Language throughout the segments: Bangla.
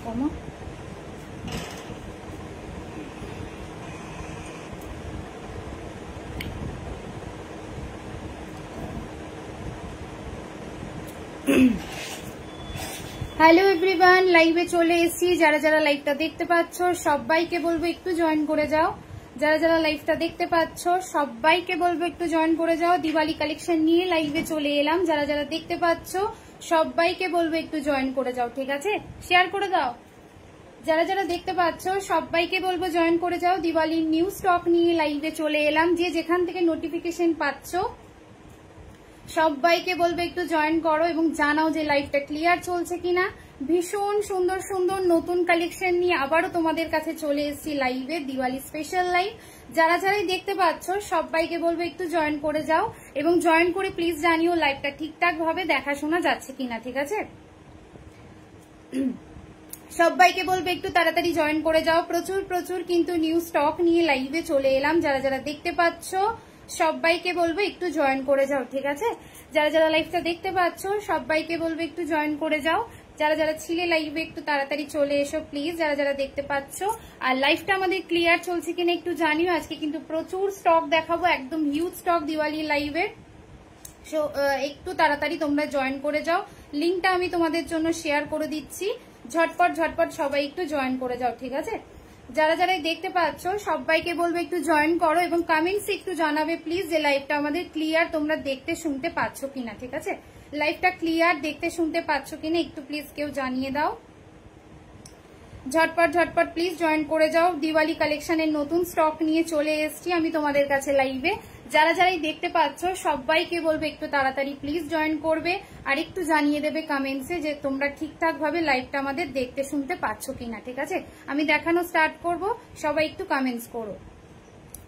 কমো। হ্যালো এভরিওয়ান, লাইভে চলে এসেছি। যারা যারা লাইভটা দেখতে পাচ্ছ সবাইকে বলবো একটু জয়েন করে যাও। যারা যারা লাইভটা দেখতে পাচ্ছ সবাইকে বলবো একটু জয়েন করে যাও। দিওয়ালি কালেকশন নিয়ে লাইভে চলে এলাম। যারা যারা দেখতে পাচ্ছ সবাইকে বলবো একটু জয়েন করে যাও, ঠিক আছে? শেয়ার করে দাও। যারা যারা দেখতে পাচ্ছ সবাইকে বলবো জয়েন করে যাও। দিওয়ালির নিউ স্টক নিয়ে লাইভে চলে এলাম। যে যেখান থেকে নোটিফিকেশন পাচ্ছ সবাইকে বলবো একটু জয়েন করো এবং জানাও যে লাইভটা ক্লিয়ার চলছে কিনা। ভীষণ সুন্দর সুন্দর নতুন কালেকশন নিয়ে আবারও তোমাদের কাছে চলে এসেছি লাইভে, দিওয়ালি স্পেশাল লাইভ। যারা যারাই দেখতে পাচ্ছ সবাইকে বলবো একটু জয়েন করে যাও এবং জয়েন করে প্লিজ জানিও লাইভটা ঠিকঠাক ভাবে দেখাশোনা যাচ্ছে কিনা, ঠিক আছে? সবাইকে বলবো একটু তাড়াতাড়ি জয়েন করে যাও। প্রচুর প্রচুর কিন্তু নিউ স্টক নিয়ে লাইভে চলে এলাম। যারা যারা দেখতে পাচ্ছ সবাইকে বলবো একটু জয়েন করে যাও, ঠিক আছে? যারা যারা লাইভটা দেখতে পাচ্ছ সবাইকে বলবো একটু জয়েন করে যাও। যারা যারা ছিলে লাইভে একটু তাড়াতাড়ি চলে এসো প্লিজ, যারা যারা দেখতে পাচ্ছ। আর লাইভটা আমাদের ক্লিয়ার চলছে কিনা একটু জানিও। আজকে কিন্তু প্রচুর স্টক দেখাবো, একদম হিউজ স্টক দিওয়ালি লাইভে। সো একটু তাড়াতাড়ি তোমরা জয়েন করে যাও। লিঙ্কটা আমি তোমাদের জন্য শেয়ার করে দিচ্ছি। ঝটপট ঝটপট সবাই একটু জয়েন করে যাও, ঠিক আছে? যারা যারা দেখতে পাচ্ছ সবাইকে বলবো একটু জয়েন করো এবং কমেন্টসে একটু জানাবে প্লিজ যে লাইভটা আমাদের ক্লিয়ার তোমরা দেখতে শুনতে পাচ্ছ কিনা, ঠিক আছে? লাইভটা ক্লিয়ার দেখতে শুনতে পাচ্ছ কিনা একটু প্লিজ কেউ জানিয়ে দাও। ঝটপট ঝটপট প্লিজ জয়েন করে যাও। দিওয়ালি কালেকশনের নতুন স্টক নিয়ে চলে এসেছি আমি তোমাদের কাছে লাইভে। যারা যারাই দেখতে পাচ্ছ সবাইকে বলবো একটু তাড়াতাড়ি প্লিজ জয়েন করবে আর একটু জানিয়ে দেবে কমেন্টসে যে তোমরা ঠিকঠাক ভাবে লাইভটা আমাদের দেখতে শুনতে পাচ্ছ কিনা, ঠিক আছে? আমি দেখানো স্টার্ট করব, সবাই একটু কমেন্টস করো।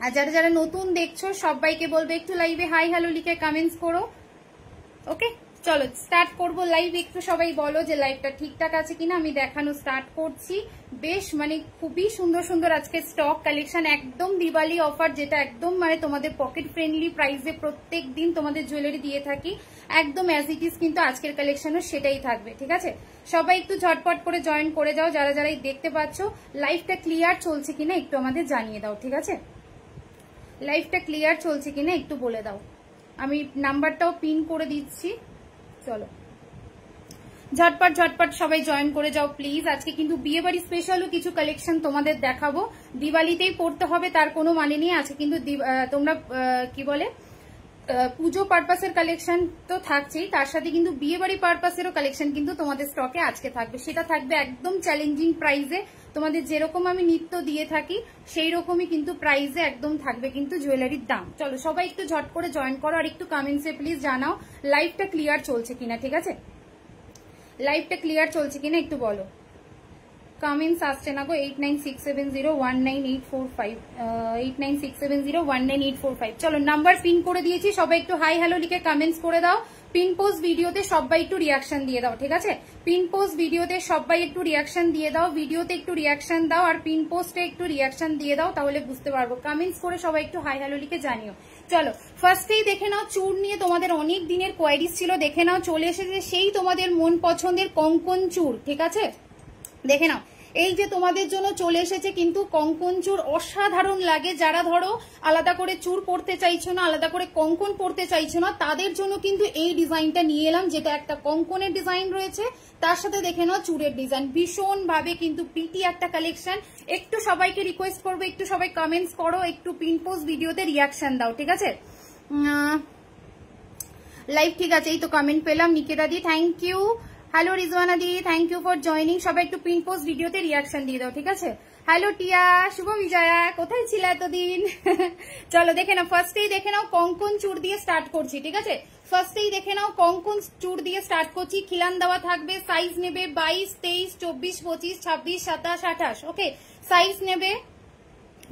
আর যারা যারা নতুন দেখছো সবাইকে বলবে একটু লাইভে হাই হ্যালো লিখে কমেন্টস করো। ওকে, চলো স্টার্ট করবো লাইভ। একটু সবাই বলো যে লাইভটা ঠিকঠাক আছে কিনা। আমি দেখানো স্টার্ট করছি। বেশ মানে খুবই সুন্দর সুন্দর আজকে স্টক কালেকশন, একদম দিওয়ালি অফার, যেটা একদম মানে তোমাদের পকেট ফ্রেন্ডলি প্রাইসে প্রত্যেক দিন তোমাদের জুয়েলারি দিয়ে থাকি, একদম অ্যাজ ইট ইজ কিন্তু আজকের কালেকশনও সেটাই থাকবে, ঠিক আছে? সবাই একটু ঝটপট করে জয়েন করে যাও। যারা যারাই দেখতে পাচ্ছ লাইভটা ক্লিয়ার চলছে কিনা একটু আমাদের জানিয়ে দাও, ঠিক আছে? লাইভটা ক্লিয়ার চলছে কিনা একটু বলে দাও। আমি নাম্বারটাও পিন করে দিচ্ছি। চলো ঝটপট ঝটপট সবাই জয়েন করে যাও প্লিজ। আজকে কিন্তু বিয়ে বাড়ি স্পেশালও কিছু কালেকশন তোমাদের দেখাবো। দিওয়ালিতেই পড়তে হবে তার কোনো মানে নেই। আজকে কিন্তু তোমরা কি বলে পুজো পারপাসের কালেকশন তো থাকছেই, তার সাথে কিন্তু বিয়ে বাড়ি পারপাসেরও কালেকশন কিন্তু তোমাদের স্টকে আজকে থাকবে। সেটা থাকবে একদম চ্যালেঞ্জিং প্রাইসে। তোমাদের যেরকম আমি নিত্য দিয়ে থাকি সেই রকমই কিন্তু প্রাইসে একদম থাকবে কিন্তু জুয়েলারির দাম। চলো সবাই একটু ঝট করে জয়েন করো আর একটু কমেন্টসে প্লিজ জানাও লাইভটা ক্লিয়ার চলছে কিনা, ঠিক আছে? লাইভটা ক্লিয়ার চলছে কিনা একটু বলো। কমেন্টস আসছে না গো। 8967019845 8967019845। চলো নাম্বার পিন করে দিয়েছি, সবাই একটু হাই হ্যালো লিখে কমেন্টস করে দাও। পিন পোস্ট ভিডিওতে সবাই একটু রিয়াকশন দিয়ে দাও, ঠিক আছে? পিন পোস্ট ভিডিওতে সবাই একটু রিয়াকশন দিয়ে দাও। ভিডিওতে একটু রিয়াকশন দাও আর পিন পোস্টে একটু রিয়াকশন দিয়ে দাও, তাহলে বুঝতে পারবো। কমেন্টস করে সবাই একটু হাই হ্যালো লিখে জানিও। চলো ফার্স্টেই দেখে নাও, চূড় নিয়ে তোমাদের অনেক দিনের কোয়ারিজ ছিল, দেখে নাও চলে এসেছে সেই তোমাদের মন পছন্দের কঙ্কন চূড়, ঠিক আছে? দেখে নাও এই যে তোমাদের জন্য চলে এসেছে কিন্তু কঙ্কন চূড়, অসাধারণ লাগে। যারা ধরো আলাদা করে চূড় পড়তে চাইছো না, আলাদা করে কঙ্কন পড়তে চাইছো না, তাদের জন্য কিন্তু এই ডিজাইনটা নিয়ে এলাম, যেটা একটা কঙ্কনের ডিজাইন রয়েছে, তার সাথে দেখে নাও চূড়ের ডিজাইন। ভীষণ ভাবে কিন্তু প্রিটি একটা কালেকশন। একটু সবাইকে রিকোয়েস্ট করবো, একটু সবাই কমেন্টস করো, একটু পিন পোস্ট ভিডিওতে রিয়াকশন দাও, ঠিক আছে? লাইভ ঠিক আছে, এই তো কমেন্ট পেলাম। নিকেতা দি থ্যাংক ইউ। হ্যালো রিজওয়ানা দি, থ্যাংক ইউ ফর জয়নিং। সবাই একটু পিন পোস্ট ভিডিওতে রিয়াকশন দিয়ে দাও, ঠিক আছে? হ্যালো টিয়া, শুভ বিজয়া, কোথায় ছিল এতদিন? চলো দেখে নাও, ফার্স্টেই দেখে নাও কঙ্কন চূড় দিয়ে স্টার্ট করছি, ঠিক আছে? ফার্স্টেই দেখে নাও কঙ্কন চূড় দিয়ে স্টার্ট করছি। খিলান দেওয়া থাকবে, সাইজ নেবে 22, 23, 24, 25, 26, 27, 28। ওকে, সাইজ নেবে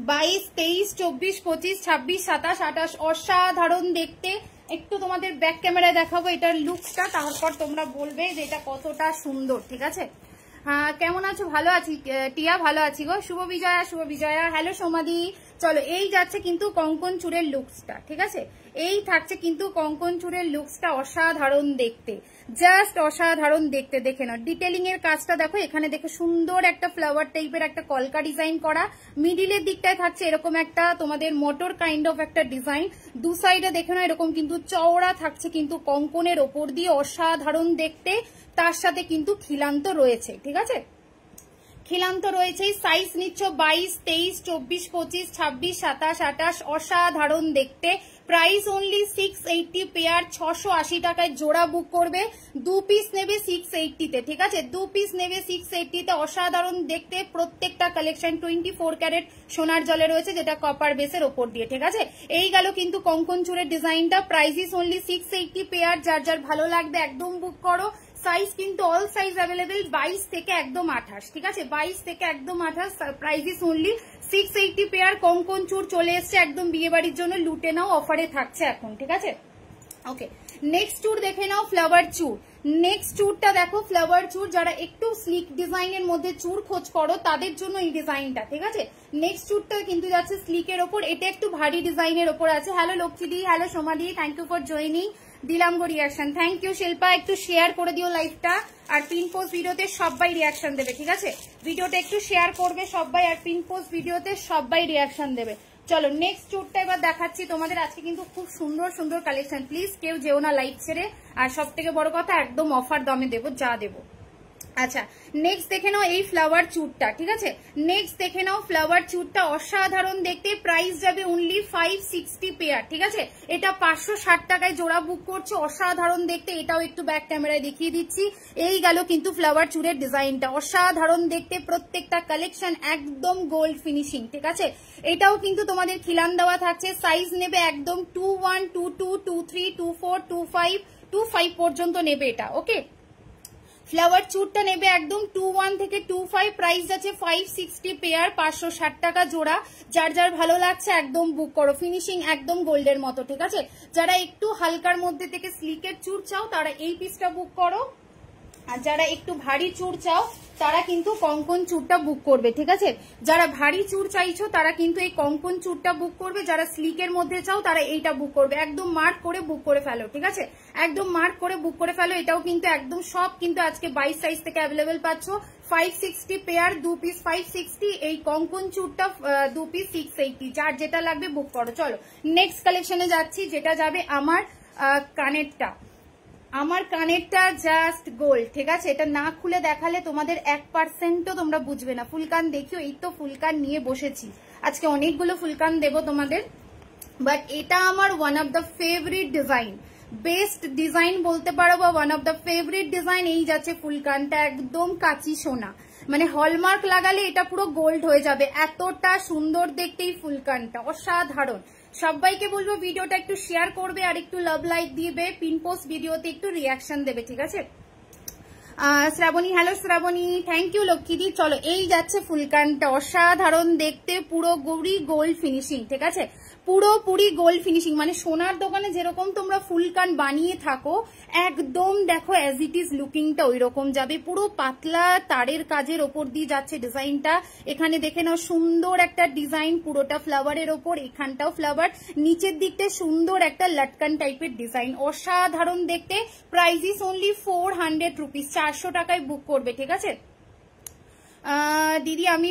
22, 23, 24, 25, 26, 27, 28। অসাধারণ দেখতে। একটু তোমাদের ব্যাক ক্যামেরায় দেখাবো এটার লুকসটা, তারপর তোমরা বলবে যে এটা কতটা সুন্দর, ঠিক আছে? হ্যাঁ কেমন আছো? ভালো আছি টিয়া, ভালো আছি গো। শুভ বিজয়া, শুভ বিজয়া। হ্যালো সোমাদি। চলো এই যাচ্ছে কিন্তু কঙ্কন চূড়ের লুকসটা, ঠিক আছে? এই থাকছে কিন্তু কঙ্কন চুড়ের লুকসটা অসাধারণ দেখতে, জাস্ট অসাধারণ দেখতে। দেখে নাও ডিটেলিং এর কাজটা দেখো, এখানে দেখে সুন্দর একটা ফ্লাওয়ার টাইপের একটা কলকা ডিজাইন করা, মিডিলের দিকটায় থাকছে এরকম একটা তোমাদের মোটর কাইন্ড অফ একটা ডিজাইন, দু সাইডে দেখে নাও এরকম কিন্তু চওড়া থাকছে কিন্তু কঙ্কনের ওপর দিয়ে, অসাধারণ দেখতে। তার সাথে কিন্তু খিলান্ত রয়েছে, ঠিক আছে, খিলান্ত রয়েছে। সাইজ নিচ্ছ 22, 23, 24, 25, 26, 27, 28, অসাধারণ দেখতে। প্রাইস অনলি 680 পেয়ার, 680 টাকায় জোড়া বুক করবে। 2 পিস নেবে 680 তে, ঠিক আছে, 2 পিস নেবে 680 তে। অসাধারণ দেখতে প্রত্যেকটা কালেকশন 24 ক্যারেট সোনার জলে রয়েছে, যেটা কপার বেসের ওপর দিয়ে, ঠিক আছে। এই গেল কিন্তু কঙ্কন চুড়ের ডিজাইনটা। প্রাইস ইস অনলি 680 পেয়ার, যার যার ভালো লাগবে একদম বুক করো। সাইজ কিন্তু অল সাইজ অ্যাভেলেবেল, 22 থেকে একদম 28, ঠিক আছে, 22 থেকে একদম 28। Price is only 680 pair. কঙ্কন চুড় চলে এসছে একদম বিয়ে বাড়ির জন্য, লুটে নাও, অফারে থাকছে এখন, ঠিক আছে। ওকে, নেক্সট চুড় দেখে নাও, ফ্লাওয়ার চুড়। নেক্সট চুড়টা দেখো, ফ্লাওয়ার চুড়। যারা একটু স্লিক ডিজাইনের মধ্যে চুড় খোঁজ করো তাদের জন্য এই ডিজাইনটা, ঠিক আছে। নেক্সট চুড়টা কিন্তু যাচ্ছে স্লিকের ওপর, এটা একটু ভারী ডিজাইনের ওপর আছে। হ্যালো লক্ষ্মীদি, হ্যালো সোমাদি, থ্যাংক ইউ ফর জয়নিং, দিলাম গো রিয়াকশন। থ্যাংক ইউ শিল্পা, একটু শেয়ার করে দিও লাইভটা, আর পিন পোস্ট ভিডিওতে সবাই রিয়াকশন দেবে, ঠিক আছে। ভিডিওটা একটু শেয়ার করবে সবাই, আর পিন পোস্ট ভিডিওতে সবাই রিয়াকশন দেবে। চলো নেক্সট চুড়টা এবার দেখাচ্ছি তোমাদের। আজকে কিন্তু খুব সুন্দর সুন্দর কালেকশন, প্লিজ কেউ যেও না লাইভ ছেড়ে। আর সব থেকে বড় কথা, একদম অফার দামে দেবো, যা দেবো। আচ্ছা, নেক্সট দেখে নাও এই ফ্লাওয়ার চুড়টা, ঠিক আছে। নেক্সট দেখে নাও ফ্লাওয়ার চুড়টা, অসাধারণ দেখতে। প্রাইস যাবে অনলি 560 পেয়ার, ঠিক আছে। এটা 560 টাকায় জোড়া বুক করছে, অসাধারণ দেখতে। এটাও একটু ব্যাক ক্যামেরায় দেখিয়ে দিচ্ছি। এই গেল কিন্তু ফ্লাওয়ার চুড়ের ডিজাইনটা, অসাধারণ দেখতে। প্রত্যেকটা কালেকশন একদম গোল্ড ফিনিশিং, ঠিক আছে। এটাও কিন্তু তোমাদের খিলান দেওয়া থাকছে। সাইজ নেবে একদম 21, 22, 23, 24, 25, 25 পর্যন্ত নেবে এটা, ওকে। ফ্লাওয়ার চুড়টা নেবে একদম 21 থেকে 25, প্রাইস আছে 560 পেয়ার, 560 টাকা জোড়া। যার যার ভালো লাগছে একদম বুক করো, ফিনিশিং একদম গোল্ডের মতো, ঠিক আছে। যারা একটু হালকার মধ্যে থেকে স্লিকের চুড় চাও তারা এই পিসটা বুক করো, আর যারা একটু ভারী চুড় চাও তারা কিন্তু কঙ্কন চুড়টা বুক করবে, ঠিক আছে। যারা ভারী চুড় চাইছো তারা কিন্তু এই কঙ্কন চুড়টা বুক করবে, যারা স্লিকের মধ্যে চাও তারা এইটা বুক করবে। একদম মার্ক করে বুক করে ফেলো, ঠিক আছে, একদম মার্ক করে বুক করে ফেলো। এটাও কিন্তু একদম সব কিন্তু আজকে 22 সাইজ থেকে অ্যাভেলেবেল পাচ্ছ। 560 পেয়ার, 2 পিস 560, এই কঙ্কন চুড়টা 2 পিস 680, যার যেটা লাগবে বুক করো। চলো নেক্সট কালেকশনে যাচ্ছি, যেটা যাবে আমার কানেরটা। আমার কানেরটা জাস্ট গোল্ড, ঠিক আছে। এটা না খুলে দেখালে তোমাদের 1%ও তোমরা বুঝবে না। ফুলকান দেখিও, এই তো ফুলকান নিয়ে বসেছি, আজকে অনেকগুলো ফুলকান দেবো তোমাদের। বাট এটা আমার one of the favourite design, best design বলতে পারো, বা one of the favourite design. এই যাচ্ছে ফুলকানটা, একদম কাঁচি সোনা, মানে হলমার্ক লাগালে এটা পুরো গোল্ড হয়ে যাবে। এতটা সুন্দর দেখতে এই ফুলকানটা, অসাধারণ। সবাইকে বলবো ভিডিওটা একটু শেয়ার করবে, আর একটু লাভ লাইক দিবে, পিন পোস্ট ভিডিওতে একটু রিয়াকশন দেবে, ঠিক আছে। Shrabani, hello Shrabani, thank you লক্ষ্মীদি। চলো এই যাচ্ছে ফুলকানটা, অসাধারণ দেখতে, পুরো গৌরি গোল্ড ফিনিশিং, ঠিক আছে, পুরোপুরি গোল্ড ফিনিশিং। মানে সোনার দোকানে যেরকম তোমরা ফুলকান বানিয়ে থাকো, একদম দেখো অ্যাজ ইট ইজ লুকিংটা ওই রকম যাবে। পুরো পাতলা তারের কাজের ওপর দিয়ে যাচ্ছে ডিজাইনটা। এখানে দেখে নাও সুন্দর একটা ডিজাইন, পুরোটা ফ্লাওয়ারের ওপর, এখানটাও ফ্লাওয়ার, নিচের দিকটা সুন্দর একটা লটকান টাইপের ডিজাইন, অসাধারণ দেখতে। প্রাইস ইস অনলি 400 রুপিস, 400 টাকায় বুক করবে, ঠিক আছে। দিদি আমি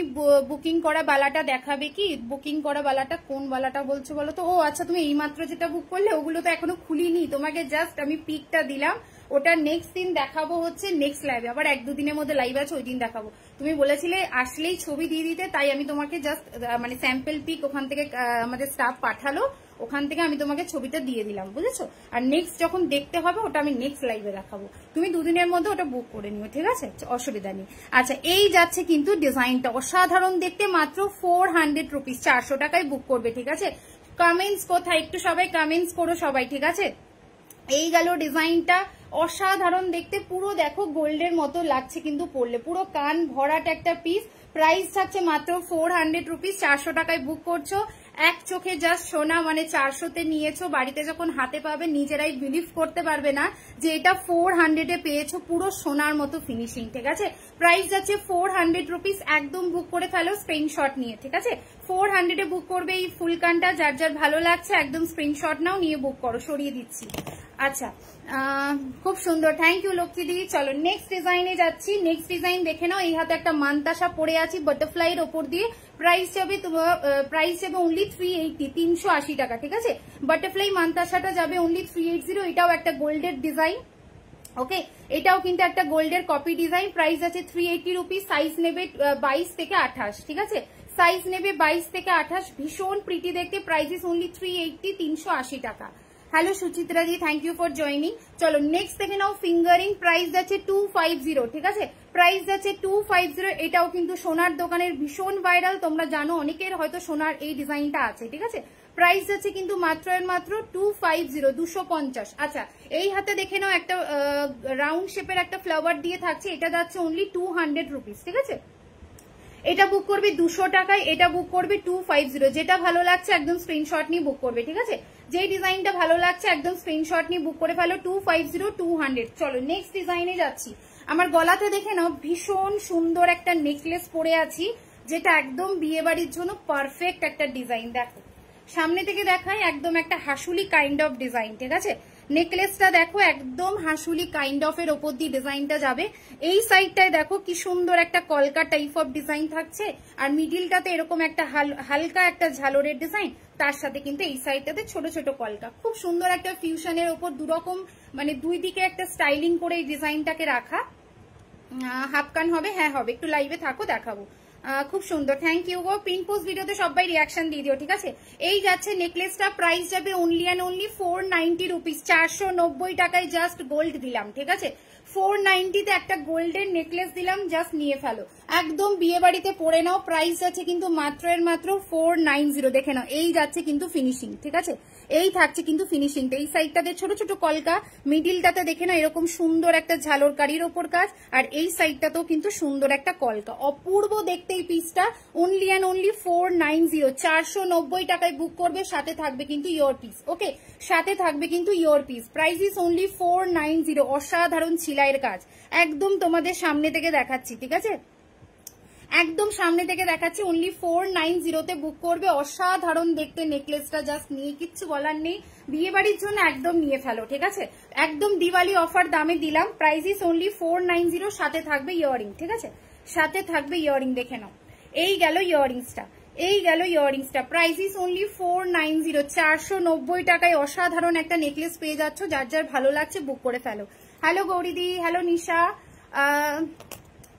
বুকিং করা বালাটা দেখাবে কি? বুকিং করা বালাটা কোন বালাটা বলছো বলো তো? ও আচ্ছা, তুমি এইমাত্র যেটা বুক করলে ওগুলো তো এখনো খুলিনি, তোমাকে জাস্ট আমি পিকটা দিলাম। ওটা নেক্সট দিন দেখাবো, হচ্ছে নেক্সট লাইভে, আবার 1-2 দিনের মধ্যে লাইভ আছে, ওই দিন দেখাবো। তুমি বলেছিলে আসলেই ছবি দিয়ে দিতে, তাই আমি তোমাকে জাস্ট মানে স্যাম্পল পিক ওখান থেকে আমাদের স্টাফ পাঠালো, ওখান থেকে আমি তোমাকে ছবিটা দিয়ে দিলাম, বুঝেছো। আর নেক্সট যখন দেখতে হবে ওটা আমি নেক্সট লাইভে দেখাবো, তুমি 2 দিনের মধ্যে ওটা বুক করে নিও, ঠিক আছে, অসুবিধা নেই। আচ্ছা, এই যাচ্ছে কিন্তু ডিজাইনটা, অসাধারণ দেখতে, মাত্র 400 রুপিস, 400 টাকায় বুক করবে, ঠিক আছে। কমেন্টস কোথায়? একটু সবাই কমেন্টস করো সবাই, ঠিক আছে। এই গেল ডিজাইনটা, অসাধারণ দেখতে, পুরো দেখো গোল্ডের মতো লাগছে কিন্তু পরলে, পুরো কান ভরাট একটা পিস। প্রাইস থাকছে মাত্র 400 রুপিস, 400 টাকায় বুক করছো। এক চোখে জাস্ট সোনা, মানে 400-তে নিয়েছো, বাড়িতে যখন হাতে পাবে নিজেরাই বিলিভ করতে পারবে না যে এটা 400-এ পেয়েছো, পুরো সোনার মতো ফিনিশিং। ঠিক আছে, প্রাইস যাচ্ছে 400 রুপিস। একদম বুক করে ফেলো স্ক্রিনশট নিয়ে। ঠিক আছে, 400-এ বুক করবে এই ফুলকানটা। যার যার ভালো লাগছে একদম স্ক্রিনশট নাও, নিয়ে বুক করো। সরিয়ে দিচ্ছি। আচ্ছা, খুব সুন্দর, থ্যাংক ইউ লক্ষ্মী দি। চলো নেক্সট ডিজাইনে যাচ্ছি। নেক্সট ডিজাইন দেখে নাও। এই হাতে একটা মান্তাসা পরে আছি বাটারফ্লাই এর ওপর দিয়ে। প্রাইস যাবে অনলি 380, 380 টাকা। ঠিক আছে, বাটারফ্লাই মান্তাসাটা যাবে অনলি 380। এটাও একটা গোল্ডের ডিজাইন। ওকে, এটাও কিন্তু একটা গোল্ডের কপি ডিজাইন। প্রাইস আছে 380 রুপিস। সাইজ নেবে 22 থেকে 28। ঠিক আছে, সাইজ নেবে 22 থেকে 28। ভীষণ প্রিটি দেখতে। প্রাইস ইস অনলি 380, 380 টাকা। Hello Suchitra ji, thank you for joining. চলো নেক্সট দেখে নাও ফিঙ্গারিং। প্রাইস যাচ্ছে 250। ঠিক আছে, প্রাইস যাচ্ছে 250। এটাও কিন্তু সোনার দোকানের ভীষণ ভাইরাল। তোমরা জানো অনেকের হয়তো সোনার এই ডিজাইনটা আছে। ঠিক আছে, প্রাইস যাচ্ছে কিন্তু মাত্র 250, 250। আচ্ছা, এই হাতে দেখে নাও একটা রাউন্ড শেপের একটা ফ্লাওয়ার দিয়ে থাকছে। এটা যাচ্ছে অনলি 200 রুপিস। ঠিক আছে, এটা বুক করবে 200 টাকায়, এটা বুক করবে 250। যেটা ভালো লাগছে একদম স্ক্রিনশট নিয়ে বুক করবে। ঠিক আছে, যে ডিজাইনটা ভালো লাগছে একদম স্ক্রিনশট নিয়ে বুক করে ফেলো। 250, 200। চলো নেক্সট ডিজাইনে যাচ্ছি। আমার গলাটা দেখে নাও, ভীষণ সুন্দর একটা নেকলেস পরে আছি, যেটা একদম বিয়ে বাড়ির জন্য পারফেক্ট একটা ডিজাইন। দেখো সামনে থেকে দেখাই, একদম একটা হাসুলি কাইন্ড অফ ডিজাইন। ঠিক আছে, নেকলেসটা দেখো একদম হাসুলি কাইন্ড অফ এর ওপর দিয়ে ডিজাইনটা যাবে। এই সাইডটায় দেখো কি সুন্দর একটা কলকা টাইপ অফ ডিজাইন থাকছে, আর মিডিলটাতে এরকম একটা হালকা একটা ঝালরের ডিজাইন। তার সাথে কিন্তু এই সাইডটাতে ছোট ছোট কলকা। খুব সুন্দর একটা ফিউশনের ওপর দুরকম, মানে দুই দিকে একটা স্টাইলিং করে এই ডিজাইনটাকে রাখা। হাফ কান হবে? হ্যাঁ হবে, একটু লাইভে থাকো দেখাবো। খুব সুন্দর, থ্যাংক ইউ গো। পিন পোস্ট ভিডিওতে সবাই রিয়াকশন দিয়ে দিও। ঠিক আছে, এই যাচ্ছে নেকলেসটা। প্রাইস যাবে অনলি অ্যান্ড অনলি 490 রুপিস। 490 টাকায় জাস্ট গোল্ড দিলাম। ঠিক আছে, 490-তে একটা গোল্ডের নেকলেস দিলাম, জাস্ট নিয়ে ফেলো। একদম বিয়ে বাড়িতে পরে নাও। প্রাইস যাচ্ছে কিন্তু মাত্র 490। দেখে নাও, এই যাচ্ছে কিন্তু ফিনিশিং। ঠিক আছে, এই থাকছে কিন্তু ফিনিশিংটা। এই সাইডটাতে ছোট ছোট কলকা, মিডিলটাতে দেখে নাও এরকম সুন্দর একটা ঝালরকারির ওপর কাজ, আর এই সাইডটাতেও কিন্তু সুন্দর একটা কলকা। অপূর্ব দেখতে এই পিসটা। অনলি অ্যান্ড অনলি 490, 490 টাকায় বুক করবে। সাথে থাকবে কিন্তু ইয়োর পিস। ওকে, সাথে থাকবে কিন্তু your piece. Price is only 490। অসাধারণ ছিলাইয়ের কাজ, একদম তোমাদের সামনে থেকে দেখাচ্ছি। ঠিক আছে, একদম সামনে থেকে দেখাচ্ছি। অনলি 490-তে বুক করবে। অসাধারণ দেখতে নেকলেসটা, জাস্ট নিয়ে কিচ্ছু বলার নেই। বিয়ে বাড়ির জন্য একদম নিয়ে ফেলো। ঠিক আছে, একদম দিওয়ালি অফার দামে দিলাম। Price is only 490। সাথে থাকবে ইয়ারিং। ঠিক আছে, সাথে থাকবে ইয়ারিং। দেখে নাও, এই গেল ইয়ারিংসটা, এই গেল ইয়ারিংসটা। Price is only 490। 490 টাকায় অসাধারণ একটা নেকলেস পেয়ে যাচ্ছ। যার যার ভালো লাগছে বুক করে ফেলো। হ্যালো গৌরীদি, হ্যালো নিশা।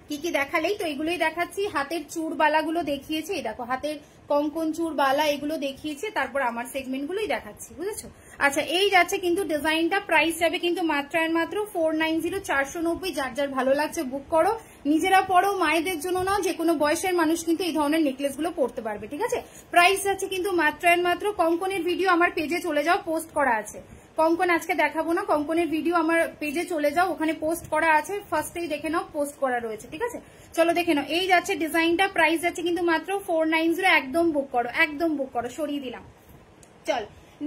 কি কি দেখালেই তো এগুলোই দেখাচ্ছি। হাতের চূড় বালাগুলো দেখিয়েছি, দেখো হাতের কঙ্কন চূড় বালা এগুলো দেখিয়েছি, তারপর আমার সেগমেন্ট গুলোই দেখাচ্ছি, বুঝেছো? আচ্ছা, এই যাচ্ছে কিন্তু ডিজাইনটা। প্রাইস যাবে কিন্তু মাত্র আর মাত্র 490, 490। যার যার ভালো লাগছে বুক করো। নিজেরা পড়ো, মায়েদের জন্য নাও, যে কোনো বয়সের মানুষ কিন্তু এই ধরনের নেকলেস গুলো পড়তে পারবে। ঠিক আছে, প্রাইস যাচ্ছে কিন্তু মাত্র আর মাত্র। কঙ্কনের ভিডিও আমার পেজে চলে যাও, পোস্ট করা আছে। কঙ্কন আজকে দেখাবো না, কঙ্কনের ভিডিও আমার পেজে চলে যাও, ওখানে পোস্ট করা আছে। ফার্স্টেই দেখে নাও, পোস্ট করা রয়েছে। ঠিক আছে, চলো দেখে নাও। এই যাচ্ছে ডিজাইনটা। প্রাইস যাচ্ছে কিন্তু মাত্র 490। একদম বুক করো, একদম বুক করো। সরিয়ে দিলাম। চল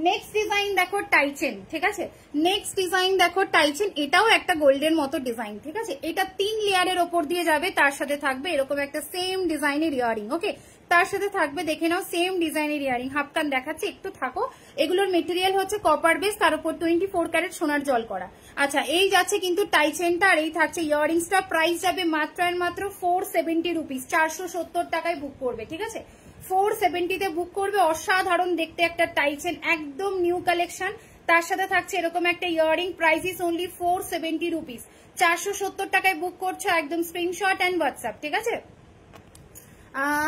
নেক্সট ডিজাইন দেখো, টাইচেন। ঠিক আছে, নেক্সট ডিজাইন দেখো টাইচেন। এটাও একটা গোল্ডের মতো ডিজাইন। ঠিক আছে, এটা 3 লেয়ারের ওপর দিয়ে যাবে। তার সাথে থাকবে এরকম একটা সেম ডিজাইনের ইয়ারিং। ওকে, তার সাথে থাকবে দেখে নাও সেম ডিজাইনের ইয়ারিং। হাফকান দেখাচ্ছি, একটু থাকো। এগুলোর মেটেরিয়াল হচ্ছে কপার বেস, তার উপর 24 ক্যারেট সোনার জল করা। আচ্ছা, এই যাচ্ছে কিন্তু টাইচেনটা, আর এই থাকছে ইয়ারিংসটা। প্রাইস যাবে মাত্র আর মাত্র 470 রুপিস। 470 টাকায় বুক করবে। ঠিক আছে, 470-তে বুক করবে। অসাধারণ দেখতে একটা টাইচেন, একদম নিউ কালেকশন। তার সাথে থাকছে এরকম একটা earring. Price is only 470 rupees. 470 টাকায় বুক করছো, একদম স্ক্রিনশট অ্যান্ড হোয়াটসঅ্যাপ। ঠিক আছে,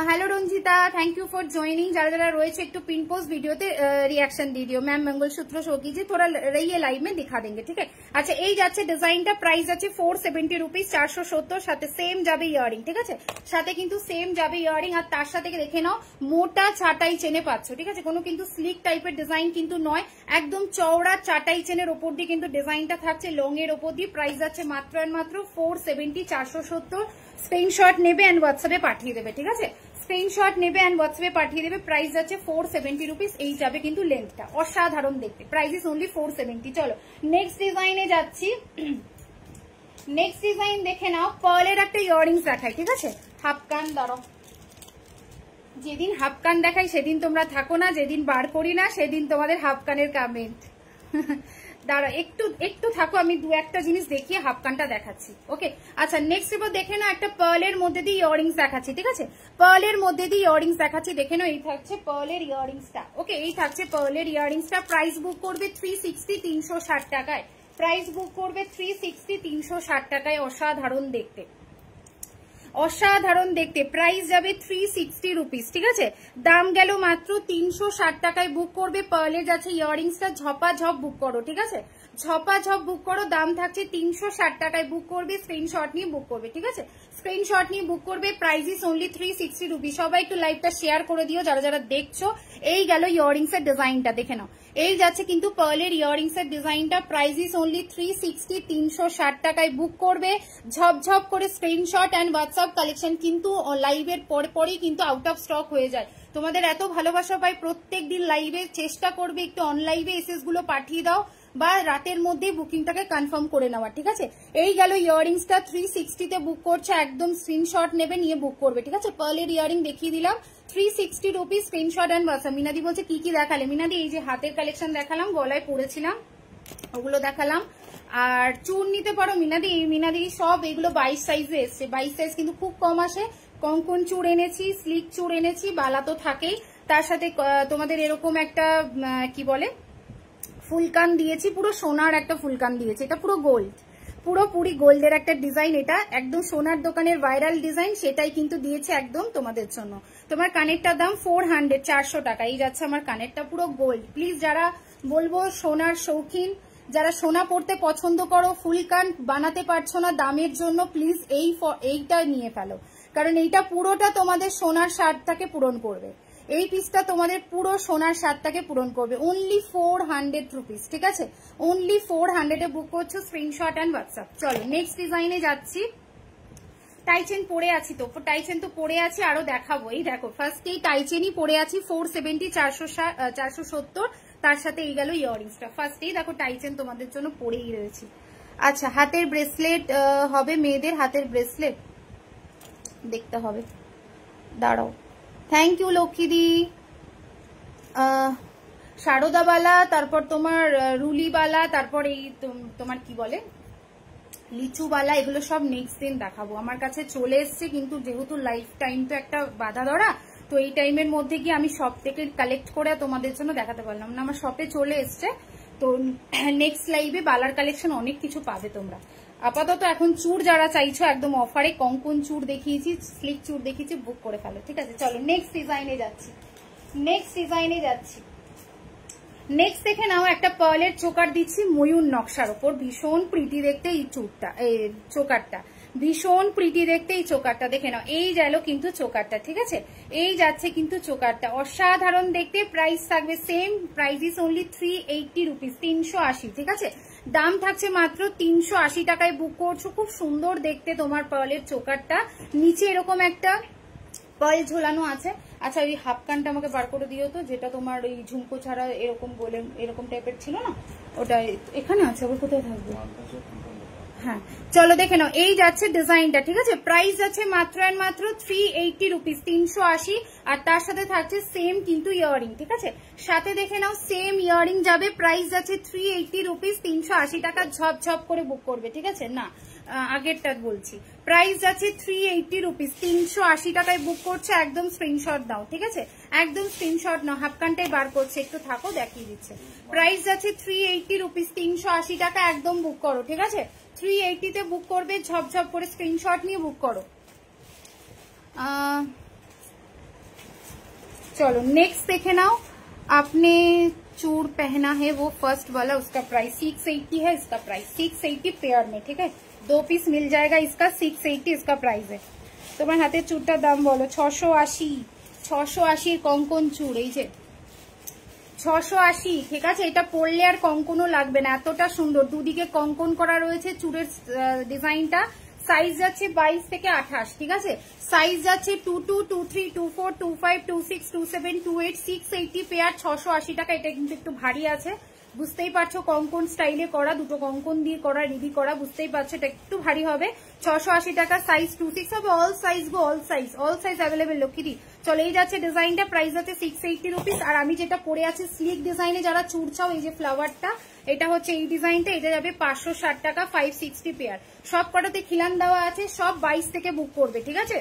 hello Ranjita, thank you for joining. जरा जरा রয়েছে একটু পিন পোস্ট ভিডিওতে রিঅ্যাকশন দিয়ে দিও। मैम मंगलसूत्र शो कीजिए, थोड़ा रहिए लाइव में दिखा देंगे। ठीक है, আচ্ছা, এই যাচ্ছে ডিজাইনটা। প্রাইস আছে 470 রুপিস। 470 সাথে সেম যাবে ইয়ারিং। ঠিক আছে, সাথে কিন্তু সেম যাবে ইয়ারিং। আর তার সাথে দেখে নাও মোটা চাটাই চেনে পাচ্ছ। ঠিক আছে, কোনো কিন্তু স্লিক টাইপের ডিজাইন কিন্তু নয়, একদম চওড়া চাটাই চেনের ওপর দিয়ে কিন্তু ডিজাইনটা থাকছে, লং এর ওপর দিয়ে। প্রাইস আছে মাত্র আর মাত্র 470। 470 স্ক্রিনশট নেবে এন্ড হোয়াটসঅ্যাপে পাঠিয়ে দেবে। ঠিক আছে, স্ক্রিনশট নেবে অ্যান্ড হোয়াটসঅ্যাপে পাঠিয়ে দেবে। প্রাইস যাচ্ছে 470 রুপিস। এই যাবে কিন্তু লেন্থটা অসাধারণ দেখতে। Price is only 470। চলো নেক্সট ডিজাইনে যাচ্ছি। নেক্সট ডিজাইন দেখে নাও। পার্লের একটা ইয়াররিংস দেখাই, ঠিক আছে? হাফ কান, দাঁড়াও, যেদিন হাফ কান দেখাই সেদিন তোমরা থাকো না, যেদিন বার করি না সেদিন তোমাদের হাফ কানের কমেন্ট। দাঁড়া একটু থাকো, আমি দু একটা জিনিস দেখিয়ে হাফ কানটা দেখাচ্ছি। ওকে, আচ্ছা নেক্সট এবার দেখে নাও একটা পার্লের মধ্যে দিয়ে ইয়াররিংস দেখাচ্ছি, ঠিক আছে? পার্লের মধ্যে দিয়ে ইয়াররিংস দেখাচ্ছি, দেখে নাও। এই থাকছে পার্লের ইয়াররিংসটা। ওকে, এই থাকছে পার্লের ইয়াররিংসটা। প্রাইস বুক করবে 360, 360 টাকায়। প্রাইস বুক করবে 360, 360 টাকায়। অসাধারণ দেখতে, অসাধারণ দেখতে। প্রাইস যাবে 360 রুপিস, ঠিক আছে? দাম গেল মাত্র 360 টাকায়। বুক করবে। পার্লের যাচ্ছে ইয়াররিংসটা, ঝপাঝপ বুক করো, ঠিক আছে? ঝপাঝপ বুক করো। দাম থাকছে 360 টাকায়। বুক করবে, স্ক্রিনশট নিয়ে বুক করবে, ঠিক আছে? স্ক্রিনশট নিয়ে বুক করবে। Price is only 360 rupees. সবাই একটু লাইভটা শেয়ার করে দিও যারা যারা দেখছো। এই গেল ইয়াররিংস এর ডিজাইনটা, দেখে নাও। এই যাচ্ছে কিন্তু পার্লের ইয়াররিংস এর ডিজাইনটা। প্রাইস ইজ অনলি 360, 360 টাকায়। বুক করবে ঝপঝপ করে। স্ক্রিনশট অ্যান্ড হোয়াটসঅ্যাপ কালেকশন কিন্তু লাইভের পরেই কিন্তু আউট অফ স্টক হয়ে যায়। তোমাদের এত ভালোবাসা পাই, প্রত্যেক দিন লাইভে চেষ্টা করবে একটু অন লাইভে এসএস গুলো পাঠিয়ে দাও বা রাতের মধ্যে বুকিংটাকে কনফার্ম করে নেওয়া, ঠিক আছে? এই গেল ইয়াররিংসটা 360 তে বুক করছে। একদম স্ক্রিনশট নেবে, নিয়ে বুক করবে, ঠিক আছে? পার্লের ইয়াররিং দেখিয়ে দিলাম 360 রুপিস। Screenshot and WhatsApp. মিনাদি বলছে কি কি দেখালে? মিনাদি এই যে হাতের কালেকশন দেখালাম, গলায় পরেছিলাম ওগুলো দেখালাম। আর চুর নিতে পারো মিনাদি। মিনাদি সব এগুলো 22 সাইজে এসছে। 22 সাইজ কিন্তু খুব কম আসে। কঙ্কন চুর এনেছি, স্লিক চুর এনেছি, বালা তো থাকেই, তার সাথে তোমাদের এরকম একটা কি বলে ফুলকান দিয়েছি, পুরো সোনার একটা ফুলকান দিয়েছি। এটা পুরো গোল্ড, পুরোপুরি গোল্ডের একটা ডিজাইন। এটা একদম সোনার দোকানের ভাইরাল ডিজাইন, সেটাই কিন্তু দিয়েছে একদম তোমাদের জন্য। তোমার কানেরটার দাম 400, 400 টাকা। এই যাচ্ছে আমার কানেরটা, পুরো গোল্ড। প্লিজ যারা বলবো সোনার শৌখিন, যারা সোনা পড়তে পছন্দ করো, ফুলকান বানাতে পারছো না দামের জন্য, প্লিজ এইটা নিয়ে ফেলো, কারণ এইটা পুরোটা তোমাদের সোনার স্বাদটাকে পূরণ করবে। এই পিসটা তোমাদের পুরো সোনার স্বাদটাকে পূরণ করবে। অনলি 400 রুপিস, ঠিক আছে? অনলি 400 বুক করছো। Screenshot and WhatsApp. চলো নেক্সট ডিজাইনে যাচ্ছি। টাইচেন পরে আছি তো, টাইচেন তো পরে আছি, আরো দেখাবো। এই দেখো ফার্স্ট এই টাইচেনই পরে আছি 470, 470। তার সাথে এই গেল ইয়াররিংসটা। ফার্স্টেই দেখো টাইচেন তোমাদের জন্য পরেই রয়েছে। আচ্ছা হাতের ব্রেসলেট হবে, মেয়েদের হাতের ব্রেসলেট দেখতে হবে, দাঁড়াও। Thank you লক্ষ্মীদি। শারদাবালা, তারপর তোমার রুলিবালা, তারপর এই তোমার কি বলে লিচুবালা, এগুলো সব নেক্সট দিন দেখাবো। আমার কাছে চলে এসছে, কিন্তু যেহেতু লাইফ টাইম তো একটা বাধা ধরা, তো এই টাইমের মধ্যে গিয়ে আমি শপ থেকে কালেক্ট করে তোমাদের জন্য দেখাতে পারলাম না। আমার শপে চলে এসছে, তো নেক্সট লাইভে বালার কালেকশন অনেক কিছু পাবে তোমরা। আপাতত এখন চুর যারা চাইছো একদম অফারে কঙ্কন চুর দেখিয়েছি, স্লিক চুর দেখিয়েছি, বুক করে ফেলো, ঠিক আছে? চলো নেক্সট ডিজাইনে যাচ্ছি। নেক্সট ডিজাইনে যাচ্ছি। নেক্সট দেখে নাও একটা পার্লের চোকার দিচ্ছি ময়ূর নকশার ওপর। ভীষণ প্রিটি দেখতে এই চুরটা, এই চোকারটা ভীষণ প্রিটি দেখতে। এই চোকারটা দেখে নাও। এই গেল কিন্তু চোকারটা, ঠিক আছে? এই যাচ্ছে কিন্তু চোকারটা, অসাধারণ দেখতে। প্রাইস থাকবে same, price is only 380 rupees, 380, ঠিক আছে? দাম থাকছে মাত্র 380 টাকায়। বুক করছো। খুব সুন্দর দেখতে তোমার পার্লের চোকারটা। নিচে এরকম একটা পার্ল ঝোলানো আছে। আচ্ছা ওই হাফ কানটা আমাকে বার করে দিও তো, যেটা তোমার ওই ঝুমকো ছাড়া এরকম বলে এরকম টাইপের ছিল না, ওটা এখানে আছে। আবার কোথায় থাকবে? হ্যাঁ চলো দেখে নাও। এই যাচ্ছে ডিজাইনটা, ঠিক আছে? প্রাইস যাচ্ছে মাত্র এন্ড মাত্র 380 রুপিস, 380। আর তার সাথে থাকছে সেম কিন্তু ইয়াররিং, ঠিক আছে? সাথে দেখে নাও সেম ইয়াররিং যাবে। প্রাইস যাচ্ছে 380 রুপিস, 380 টাকা। ঝপঝপ করে বুক করবে, ঠিক আছে? না আগেরটা বলছি। প্রাইস যাচ্ছে 380 রুপিস, 380 টাকায় বুক করছে। একদম স্ক্রিনশট দাও, ঠিক আছে? একদম স্ক্রিনশট নাও। হাফকানটাই বার করছে, একটু থাকো দেখিয়ে দিচ্ছে। প্রাইস যাচ্ছে 380 রুপিস, 380 টাকা। একদম বুক করো, ঠিক আছে? 380 তে বুক করবে। ঝপঝপ করে স্ক্রিনশট নিয়ে বুক করো। चलो नेक्स्ट देखे नाओ। आपने चूड़ पहना है वो फर्स्ट वाला, उसका प्राइस 680 है। इसका प्राइस 680 पेयर में, ठीक है? 2 पीस मिल जाएगा इसका। 680 इसका प्राइस है। তোমার হাতে চুড়টার দাম বলো। 680 কঙ্কন চুড়, এই যে 680, ঠিক আছে? এটা পরলে আর কঙ্কনও লাগবে না, এতটা সুন্দর। দুদিকে কঙ্কন করা রয়েছে চুড়ের ডিজাইনটা। সাইজ যাচ্ছে 22 থেকে 28, ঠিক আছে। সাইজ যাচ্ছে 22, 23, 24, 25, 26, 27, 28, 680 পেয়ার 680 টাকা। এটা কিন্তু একটু ভারী আছে, বুঝতেই পারছো, কঙ্কন স্টাইলে করা, দুটো কঙ্কন দিয়ে করা, রিবি করা, বুঝতেই পারছো এটা একটু ভারী হবে। 680 টাকা, সাইজ 26 হবে। অল সাইজ গো, অল সাইজ অ্যাভেলেবেল লক্ষ্মী। চলো এই যাচ্ছে ডিজাইনটা, প্রাইস আছে 680 রুপিস। আর আমি যেটা পরে আছি স্লিক ডিজাইনে যারা চুর চাও, এই যে ফ্লাওয়ারটা, এটা হচ্ছে এই ডিজাইনটা, এটা যাবে 560 টাকা, 560 পেয়ার। সব কটাতে খিলান দেওয়া আছে, সব 22 থেকে বুক করবে, ঠিক আছে।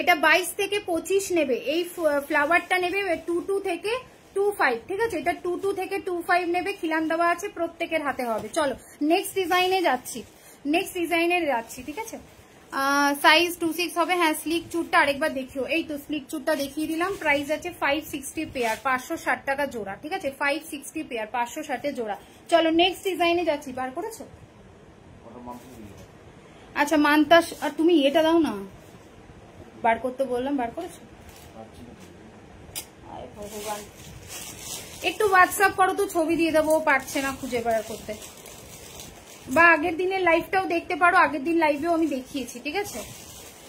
এটা 22 থেকে 25 নেবে, এই ফ্লাওয়ারটা নেবে 22 থেকে 25, ঠিক আছে। এটা 22 থেকে 25 নেবে, খিলান দেওয়া আছে, প্রত্যেকের হাতে হবে। চলো নেক্সট ডিজাইনে যাচ্ছি, ঠিক আছে। সাইজ 26 হবে। হ্যাঁ, স্লিক চুরটা আরেকবার দেখিও, এই তো স্লিক চুরটা দেখিয়ে দিলাম। প্রাইস আছে 560 পেয়ার, 560 টাকা জোড়া, ঠিক আছে। 560 পেয়ার, 560 জোড়া। চলো নেক্সট ডিজাইনে যাচ্ছি। বার করেছো? আচ্ছা মানতাস, আর তুমি এটা দাও না, বার করতে বললাম, বার করেছো? ভগবান, একটু হোয়াটসঅ্যাপ করো তো, ছবি দিয়ে দেবো, পারছে না খুঁজে বার করতে। বা আগের দিনের লাইভটাও দেখতে পারো, আগের দিন লাইভেও আমি দেখিয়েছি, ঠিক আছে।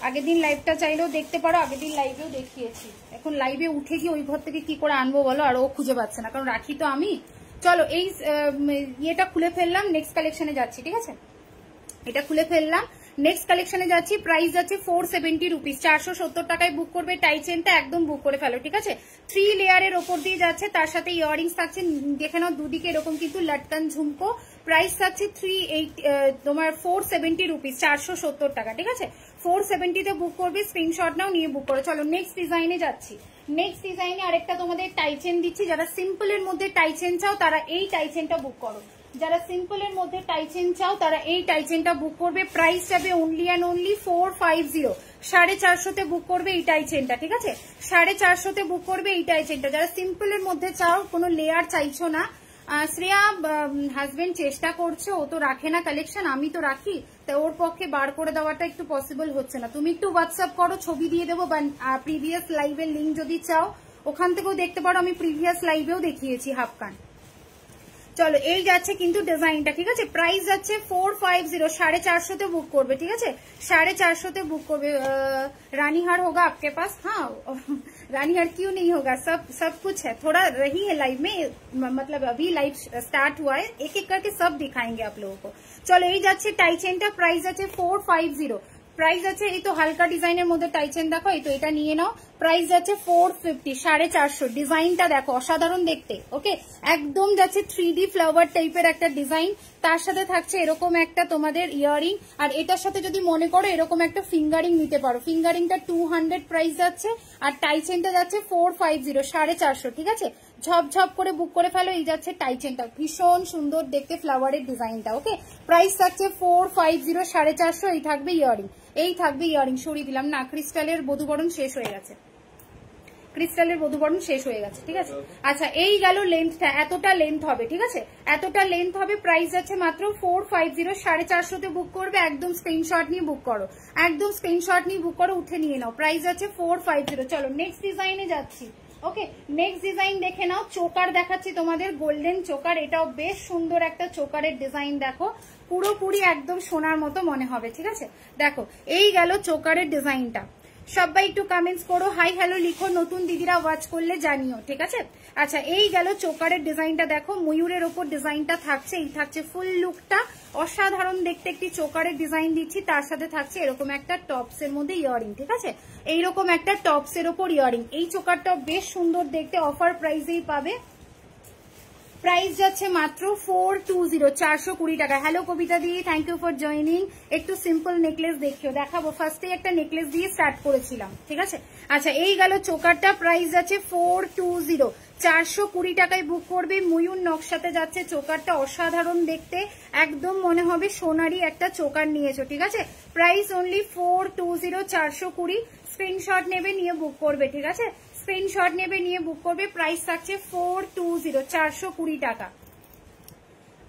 আগের দিন লাইভটা চাইলেও দেখতে পারো, আগের দিন লাইভেও দেখিয়েছি। এখন লাইভে উঠে গিয়ে ওই ঘর থেকে কি করে আনবো বলো, আর ও খুঁজে পাচ্ছে না, কারণ রাখি তো আমি। চলো এই ইয়েটা খুলে ফেললাম, নেক্সট কালেকশনে যাচ্ছি, ঠিক আছে। এটা খুলে ফেললাম, নেক্সট কালেকশনে যাচ্ছি। প্রাইস যাচ্ছে 470 রুপিস, 470 টাকায় বুক করবে। টাই চেনটা একদম বুক করে ফেলো, ঠিক আছে। 3 লেয়ারের ওপর দিয়ে যাচ্ছে, তার সাথে ইয়াররিংস থাকছে, দেখে নাও দুদিকে এরকম কিন্তু লটকান ঝুমকো। প্রাইস থাকছে 470 রুপিস, 470 টাকা, ঠিক আছে। 470 তে বুক করবে, স্ক্রিনশট নাও, নিয়ে বুক করো। চলো নেক্সট ডিজাইনে যাচ্ছি। নেক্সট ডিজাইনে আরেকটা তোমাদের টাই চেন দিচ্ছি। যারা সিম্পলের মধ্যে টাই চেন চাও তারা এই টাই চেনটা বুক করো। যারা সিম্পলের মধ্যে টাই চেন চাও তারা এই টাই চেনটা বুক করবে। প্রাইস যাবে অনলি অ্যান্ড অনলি 450, 450 তে বুক করবে এই টাই চেনটা, ঠিক আছে। 450 তে বুক করবে এই টাই চেনটা। যারা সিম্পলের মধ্যে চাও, কোনো লেয়ার চাইছো না, শ্রেয়া হাজবেন্ড চেষ্টা করছে, ও তো রাখে না কালেকশন, আমি তো রাখি, তা ওর পক্ষে বার করে দেওয়াটা একটু পসিবল হচ্ছে না। তুমি একটু হোয়াটসঅ্যাপ করো, ছবি দিয়ে দেবো, বা প্রিভিয়াস লাইভের লিঙ্ক যদি চাও ওখান থেকেও দেখতে পারো, আমি প্রিভিয়াস লাইভেও দেখিয়েছি হাফ কান। চলো এই যাচ্ছে কিন্তু ডিজাইনটা, ঠিক আছে। প্রাইস যাচ্ছে 450, 450 তে বুক করবে, ঠিক আছে। 450 তে बुक করবে। रानीहार होगा आपके पास? हाँ, रानीहार क्यों नहीं होगा, सब कुछ है। थोड़ा रही है लाइव में, मतलब अभी लाइव स्टार्ट हुआ है, एक एक करके सब दिखाएंगे आप लोगों को। चलो এই যাচ্ছে টাই চেনটা, প্রাইস আছে 450। প্রাইস আছে, এই তো হালকা ডিজাইনের মধ্যে টাই চেন দেখো, এই তো এটা নিয়ে নাও। প্রাইস যাচ্ছে 450, 450। ডিজাইনটা দেখো, অসাধারণ দেখতে, ওকে। একদম যাচ্ছে 3D ফ্লাওয়ার টাইপের একটা ডিজাইন, তার সাথে থাকছে এরকম একটা তোমাদের ইয়ারিং, আর এটার সাথে যদি মনে করো এরকম একটা ফিঙ্গারিং নিতে পারো। ফিঙ্গারিংটা 200 প্রাইস যাচ্ছে, আর টাই চেনটা যাচ্ছে 450, 450, ঠিক আছে। ঝপঝপ করে বুক করে ফেলো। এই যাচ্ছে টাই চেনটা, ভীষণ সুন্দর দেখতে ফ্লাওয়ারের ডিজাইনটা, ওকে। প্রাইস থাকছে 450, 450। এই থাকবে ইয়ারিং, এই থাকবে ইয়ারিং। সরিয়ে দিলাম না, ক্রিস্টালের বধুবরণ শেষ হয়ে গেছে, ক্রিস্টালের বধুবরণ শেষ হয়ে গেছে, ঠিক আছে। আচ্ছা এই গেল লেন্থটা, এতটা লেন্থ হবে, ঠিক আছে, এতটা লেন্থ হবে। প্রাইস যাচ্ছে মাত্র 450, 450 তে বুক করবে। একদম স্ক্রিনশট নিয়ে বুক করো, একদম স্ক্রিনশট নিয়ে বুক করো, উঠে নিয়ে নাও। প্রাইস যাচ্ছে 450। চলো নেক্সট ডিজাইনে যাচ্ছি, ওকে। নেক্সট ডিজাইন দেখে নাও। চোকার দেখাচ্ছি তোমাদের, গোল্ডেন চোকার। এটাও বেশ সুন্দর একটা চোকারের ডিজাইন, দেখো পুরোপুরি একদম সোনার মতো মনে হবে, ঠিক আছে। দেখো এই গেল চোকারের ডিজাইনটা। সবাই একটু কমেন্টস করো, হাই হ্যালো লিখো, নতুন দিদিরা ওয়াচ করলে জানিও, ঠিক আছে। আচ্ছা এই গেল চোকারের ডিজাইনটা, দেখো ময়ূরের ওপর ডিজাইনটা থাকছে, এই থাকছে ফুল লুকটা, অসাধারণ দেখতে একটি চোকারের ডিজাইন দিচ্ছি। তার সাথে থাকছে এরকম একটা টপস এর মধ্যে ইয়ারিং, ঠিক আছে। এইরকম একটা টপস এর ওপর ইয়ারিং। এই চোকারটাও বেশ সুন্দর দেখতে, অফার প্রাইসেই পাবে। প্রাইস যাচ্ছে মাত্র 420, 420 টাকা। Hello Kavita di, thank you for joining. একটু সিম্পল নেকলেস দেখিও, দেখাবো। ফার্স্টে একটা নেকলেস দিয়ে স্টার্ট করেছিলাম, ঠিক আছে। আচ্ছা এই গেল চোকারটা, প্রাইস যাচ্ছে 420, 420 টাকায় বুক করবে। ময়ূর নকশাতে যাচ্ছে চোকারটা, অসাধারণ দেখতে, একদম মনে হবে সোনারি একটা চোকার নিয়েছো, ঠিক আছে। Price only 420, 420। স্ক্রিনশট নেবে, নিয়ে বুক করবে, ঠিক আছে। স্ক্রিনশট নেবে, নিয়ে বুক করবে। প্রাইস থাকছে 420, 420 টাকা।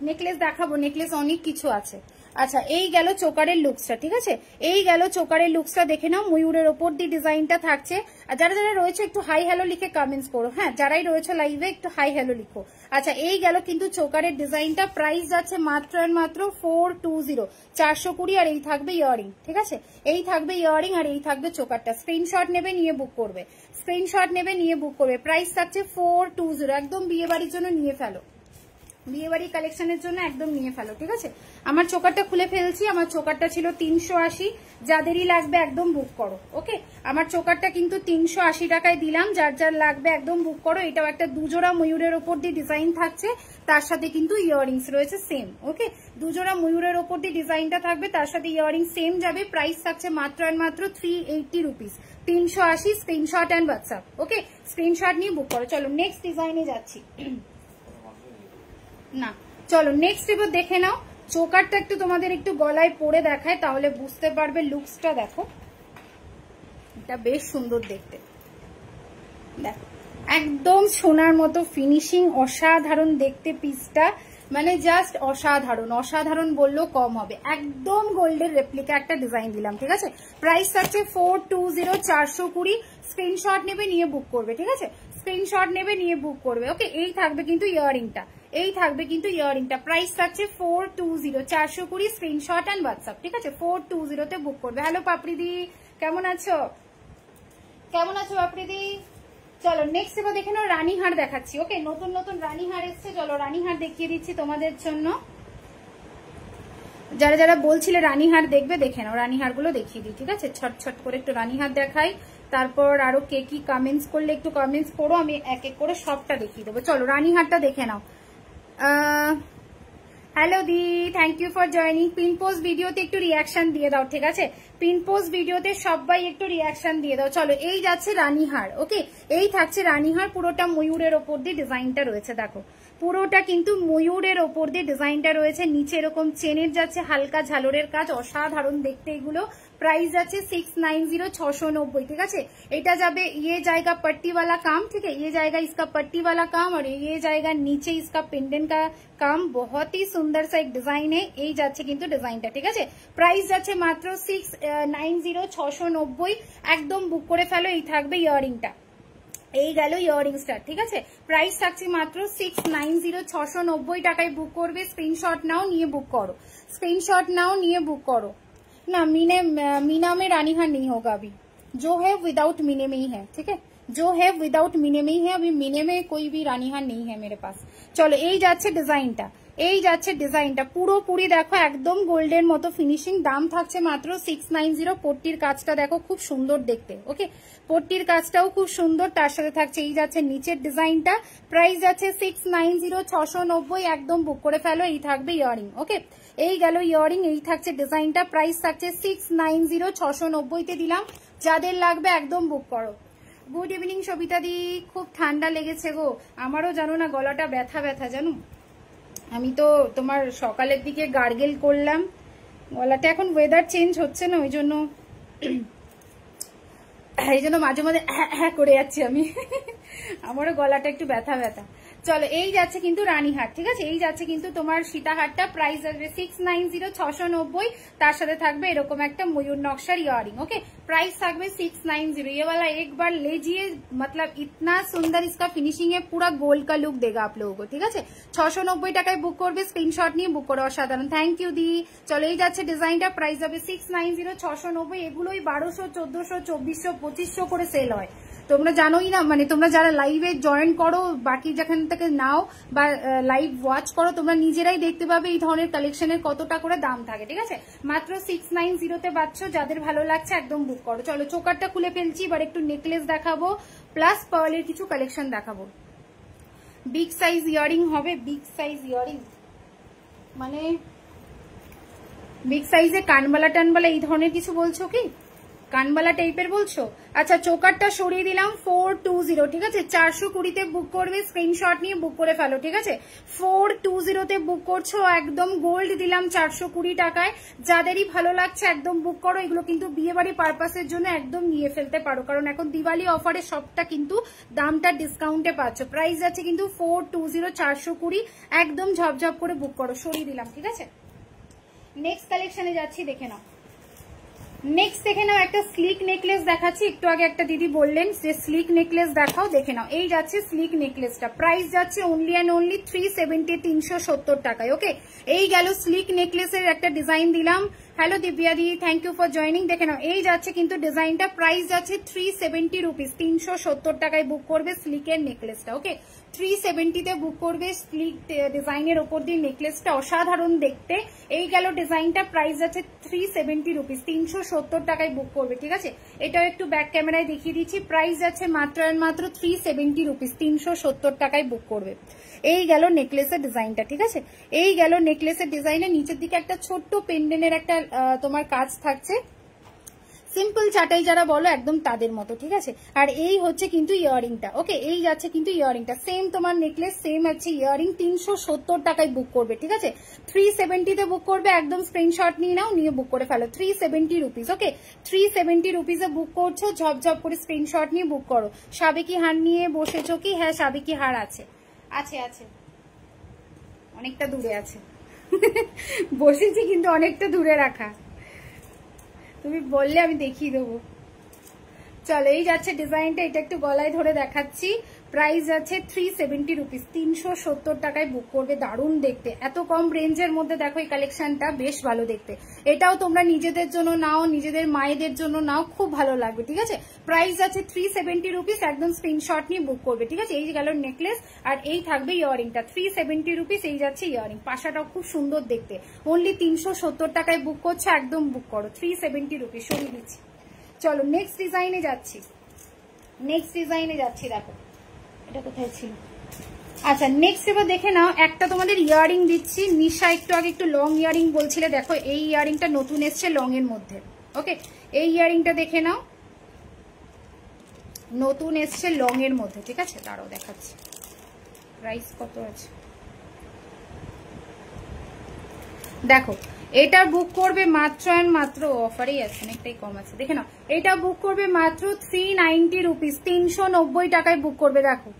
নেকলেস দেখাবো, নেকলেস অনেক কিছু আছে। আচ্ছা এই গেল চোকারের লুকসটা, ঠিক আছে, এই গেল চোকারের লুকসটা। দেখে নাও ময়ূরের ওপর দিয়ে ডিজাইনটা থাকছে। আর যারা যারা রয়েছে একটু হাই হ্যালো লিখে কমেন্টস করো, হ্যাঁ যারাই রয়েছে লাইভে একটু হাই হ্যালো লিখো। আচ্ছা এই গেল কিন্তু চোকারের ডিজাইনটা। প্রাইস যাচ্ছে মাত্র আর মাত্র 420, 420। আর এই থাকবে ইয়ারিং, ঠিক আছে, এই থাকবে ইয়ারিং আর এই থাকবে চোকারটা। স্ক্রিনশট নেবে নিয়ে বুক করবে, স্ক্রিনশট নেবে নিয়ে বুক করবে। প্রাইস থাকছে 420, একদম বিয়ে বাড়ির জন্য নিয়ে ফেলো, বিয়ে বাড়ি কালেকশনের জন্য একদম নিয়ে ফেলো, ঠিক আছে। আমার চোকারটা খুলে ফেলছি, আমার চোকারটা ছিল 380, যাদেরই লাগবে একদম বুক করো। ওকে, আমার চোকারটা কিন্তু 380 টাকায় দিলাম, যার যার লাগবে একদম বুক করো। এটাও একটা দুজোড়া ময়ূরের ওপর দিয়ে ডিজাইন থাকছে, তার সাথে কিন্তু ইয়াররিংস রয়েছে সেম। ওকে, দুজোড়া ময়ূরের ওপর দিয়ে ডিজাইনটা থাকবে, তার সাথে ইয়াররিং সেম যাবে। প্রাইস থাকছে মাত্র আর মাত্র 380 rupees, 380। Screenshot and WhatsApp. Okay, screenshot নিয়ে বুক করো। চলো নেক্সট ডিজাইনে যাচ্ছি। না চলো নেক্সট এবার দেখে নাও। চোকারটা একটু তোমাদের একটু গলায় পরে দেখায়, তাহলে বুঝতে পারবে। লুকসটা দেখো, এটা বেশ সুন্দর দেখতে। দেখো একদম সোনার মতো ফিনিশিং, অসাধারণ দেখতে পিসটা, মানে জাস্ট অসাধারণ, অসাধারণ বললেও কম হবে। একদম গোল্ডের রেপ্লিকা একটা ডিজাইন দিলাম, ঠিক আছে। প্রাইস থাকছে 420, 420। স্ক্রিনশট নেবে নিয়ে বুক করবে, ঠিক আছে, স্ক্রিনশট নেবে নিয়ে বুক করবে। ওকে, এই থাকবে কিন্তু ইয়াররিংটা, এই থাকবে কিন্তু ইয়াররিংটা। প্রাইস থাকছে 420, 420। স্ক্রিনশট অ্যান্ড হোয়াটসঅ্যাপ, ঠিক আছে, 420 তে বুক করবে। হ্যালো পাপড়িদি, কেমন আছো, কেমন আছো পাপড়িদি? চলো নেক্সট এবার দেখে নাও, রানীহার দেখাচ্ছি। ওকে, নতুন নতুন রানীহার এসছে, চলো রানীহার দেখিয়ে দিচ্ছি তোমাদের জন্য। যারা যারা বলছিলে রানীহার দেখবে, দেখে নাও রানীহার গুলো দেখিয়ে দিই, ঠিক আছে। ছট ছট করে একটু রানীহার দেখাই, তারপর আরো কে কি কমেন্টস করলে একটু কমেন্টস করো, আমি এক এক করে সবটা দেখিয়ে দেবো। চলো রানীহারটা দেখে নাও। হ্যালো দি, thank you for joining. Pin post ভিডিওতে একটু রিয়াকশন দিয়ে দাও, ঠিক আছে, পিন পোস্ট ভিডিওতে সবাই একটু রিয়াকশন দিয়ে দাও। চলো এই যাচ্ছে রানীহার। ওকে, এই থাকছে রানীহার, পুরোটা ময়ূরের ওপর দিয়ে ডিজাইনটা রয়েছে। দেখো পুরোটা কিন্তু ময়ূরের ওপর দিয়ে ডিজাইনটা রয়েছে, নিচে এরকম চেনের যাচ্ছে হালকা ঝালরের কাজ, অসাধারণ দেখতে এগুলো। প্রাইস যাচ্ছে 690, 690, ঠিক আছে। এটা যাবে ये जाएगा पट्टी वाला काम, ठीक है, ये जाएगा इसका पट्टी वाला काम, और ये जाएगा नीचे इसका पेंडेंट का काम। बहुत ही सुंदर सा एक डिजाइन है, এই যাচ্ছে কিন্তু ডিজাইনটা, ঠিক আছে। প্রাইস যাচ্ছে মাত্র 690, 690। একদম বুক করে ফেলো। এই থাকবে ইয়াররিংটা, এই গেল ইয়াররিংসটা, ঠিক আছে। প্রাইস থাকছে মাত্র 690, 690 টাকায় বুক করবে। স্ক্রিনশট নাও নিয়ে বুক করো, স্ক্রিনশট नाउ নিয়ে বুক করো। ना मीना में रानीहार नहीं होगा अभी, जो है विदाउट मीने में ही है, ठीक है, जो है विदाउट मीने में ही है। अभी मीने में कोई भी रानीहार नहीं है मेरे पास। चलो এই যাচ্ছে ডিজাইনটা, এই যাচ্ছে ডিজাইনটা পুরোপুরি দেখো একদম গোল্ডের মতো ফিনিশিং। দাম থাকছে মাত্র 690। পট্টির কাজটা দেখো খুব সুন্দর দেখতে। ওকে, পট্টির কাজটাও খুব সুন্দর, তার সাথে থাকছে এই যাচ্ছে নিচের ডিজাইনটা। প্রাইস যাচ্ছে 690, 690। একদম বুক করে ফেলো। এই থাকবে ইয়াররিং। ওকে, এই গেল ইয়াররিং, এই থাকছে ডিজাইনটা। প্রাইস থাকছে 690, 690 তে দিলাম। যাদের লাগবে একদম বুক করো। গুড ইভিনিং সবিতা দি, খুব ঠান্ডা লেগেছে গো, আমারও জানো না গলাটা ব্যথা ব্যথা জানো। আমি তো তোমার সকালের দিকে গার্গেল করলাম, গলাটা এখন ওয়েদার চেঞ্জ হচ্ছে না, ওই জন্য মাঝে মাঝে হ্যাঁ করে যাচ্ছি আমি। আমারও গলাটা একটু ব্যথা ব্যথা। চলো এই যাচ্ছে কিন্তু রানীহার, ঠিক আছে, এই যাচ্ছে কিন্তু তোমার সীতাহারটা। প্রাইস আসবে 690, 690। তার সাথে থাকবে এরকম একটা ময়ূর নকশার ইয়াররিং। ওকে, प्राइस থাকবে 690। ये वाला एक बार लीजिए, मतलब इतना सुंदर इसका फिनिशिंग है, पूरा गोल्ड का लुक देगा आप लोगों को, ঠিক আছে। 690 টাকায় বুক করবে, স্ক্রিনশট নিয়ে বুক করো। অসাধারণ, থ্যাংক ইউ দি। চলো এই যাচ্ছে ডিজাইনটা। প্রাইস হবে 690, 690। এগুলোই 1200, 1400, 2400, 2500 করে সেল হয়। তোমরা জানোই না, মানে তোমরা যারা লাইভে জয়েন করো, বাকি যেখান থেকে নাও বা লাইভ ওয়াচ করো, তোমরা নিজেরাই দেখতে পাবে এই ধরনের কালেকশনের কতটা করে দাম থাকে, ঠিক আছে। মাত্র 690 তে পাচ্ছ। যাদের ভালো লাগছে একদম বুক করো। চলো চোকারটা খুলে ফেলছি, এবার একটু নেকলেস দেখাবো, প্লাস পার্লের কিছু কালেকশন দেখাবো। বিগ সাইজ ইয়াররিং হবে, বিগ সাইজ ইয়াররিং মানে বিগ সাইজে কানবালা টানবালা এই ধরনের কিছু বলছো কি? কানবালা টাইপের বলছো? আচ্ছা, চোকারটা সরিয়ে দিলাম 420, ঠিক আছে। 420 তে বুক করবে, স্ক্রিনশট নিয়ে বুক করে ফেলো, ঠিক আছে। 420 তে বুক করছো, একদম গোল্ড দিলাম 420 টাকায়। যাদেরই ভালো লাগছে একদম বুক করো। এগুলো কিন্তু বিয়ে বাড়ি পারপাসের জন্য একদম নিয়ে ফেলতে পারো, কারণ এখন দিওয়ালি অফারে সবটা কিন্তু দামটা ডিসকাউন্টে পাচ্ছ। প্রাইস আছে কিন্তু 420, 420। একদম ঝপঝপ করে বুক করো। সরিয়ে দিলাম, ঠিক আছে। নেক্সট কালেকশনে যাচ্ছি, দেখে নাও। নেক্সট দেখে নাও একটা স্লিক নেকলেস দেখাচ্ছি। একটু আগে একটা দিদি বললেন যে স্লিক নেকলেস দেখাও, দেখে নাও। এই যাচ্ছে স্লিক নেকলেসটা, প্রাইস যাচ্ছে অনলি অ্যান্ড অনলি 370, 370 টাকায়। ওকে, এই গেল স্লিক নেকলেসের একটা ডিজাইন দিলাম। Hello Divya di, thank you for joining. দেখে নাও, এই যাচ্ছে কিন্তু ডিজাইনটা, প্রাইস যাচ্ছে 370 রুপিস, 370 টাকায় বুক করবে স্লিকের নেকলেসটা। ওকে, 370-তে বুক করবে স্লিক ডিজাইনের ওপর দিয়ে নেকলেসটা, অসাধারণ দেখতে। এই গেল ডিজাইনটা, প্রাইস যাচ্ছে 370 রুপিস, 370 টাকায় বুক করবে। ঠিক আছে, এটাও একটু ব্যাক ক্যামেরায় দেখিয়ে দিচ্ছি। প্রাইস যাচ্ছে মাত্র আর মাত্র 370 রুপিস, 370 টাকায় বুক করবে। এই গেল নেকলেসের ডিজাইনটা। ঠিক আছে, এই গেল নেকলেসের ডিজাইনের নিচের দিকে একটা ছোট্ট পেন্ডেন্টের একটা তোমার কাজ থাকছে, সিম্পল চাটাই যারা বলো একদম তাদের মতো। ঠিক আছে, আর এই হচ্ছে কিন্তু ইয়ারিংটা। ওকে, এই যাচ্ছে কিন্তু ইয়ারিংটা, সেম তোমার নেকলেস, সেম আছে ইয়ারিং। 370 টাকায় বুক করবে। ঠিক আছে, 370-তে বুক করবে, একদম স্ক্রিনশট নিয়ে নাও, নিয়ে বুক করে ফেলো। 370 রুপিস। ওকে, 370 রুপিসে বুক করছো, ঝপঝপ করে স্ক্রিনশট নিয়ে বুক করো। সাবেকি হার নিয়ে বসেছো কি? হ্যাঁ, সাবেকি হার আছে, আছে আছে, অনেকটা দূরে আছে বসেছি কিন্তু অনেকটা দূরে রাখা, তুমি বললে আমি দেখিয়ে দেবো। চলো, এই যাচ্ছে ডিজাইনটা, এটা একটু গলায় ধরে দেখাচ্ছি। প্রাইস আছে 370 রুপিস, 370 টাকায় বুক করবে। দারুণ দেখতে, এত কম রেঞ্জের মধ্যে দেখো এই কালেকশনটা বেশ ভালো দেখতে। এটাও তোমরা নিজেদের জন্য নাও, নিজেদের মায়েদের জন্য নাও, খুব ভালো লাগবে। ঠিক আছে, প্রাইস আছে 370 রুপিস, একদম স্ক্রিনশট নিয়ে বুক করবে। ঠিক আছে, এই গেল নেকলেস, আর এই থাকবে ইয়ারিংটা। 370 রুপিস, এই যাচ্ছে ইয়ারিং, পাশাটাও খুব সুন্দর দেখতে। অনলি 370 টাকায় বুক করছে, একদম বুক করো। 370 রুপিস সরিয়ে দিচ্ছি। চলো নেক্সট ডিজাইনে যাচ্ছি, নেক্সট ডিজাইনে যাচ্ছি। দেখো এটা কোথায় ছিল, আচ্ছা নেক্সট এবার দেখে নাও, একটা তোমাদের ইয়ারিং দিচ্ছি। নিশা একটু আগে একটু লং ইয়ারিং বলছিলে, দেখো এই ইয়ারিংটা নতুন এসছে লং এর মধ্যে। ওকে, এই ইয়ারিংটা দেখে নাও, নতুন এসছে লং এর মধ্যে। ঠিক আছে, তারও দেখাচ্ছি, প্রাইস কত আছে দেখো। এটা বুক করবে মাত্র আর মাত্র, অফারেই আছে, অনেকটাই কম আছে, দেখে নাও। এটা বুক করবে মাত্র 390 রুপিস, 390 টাকায় বুক করবে। দেখো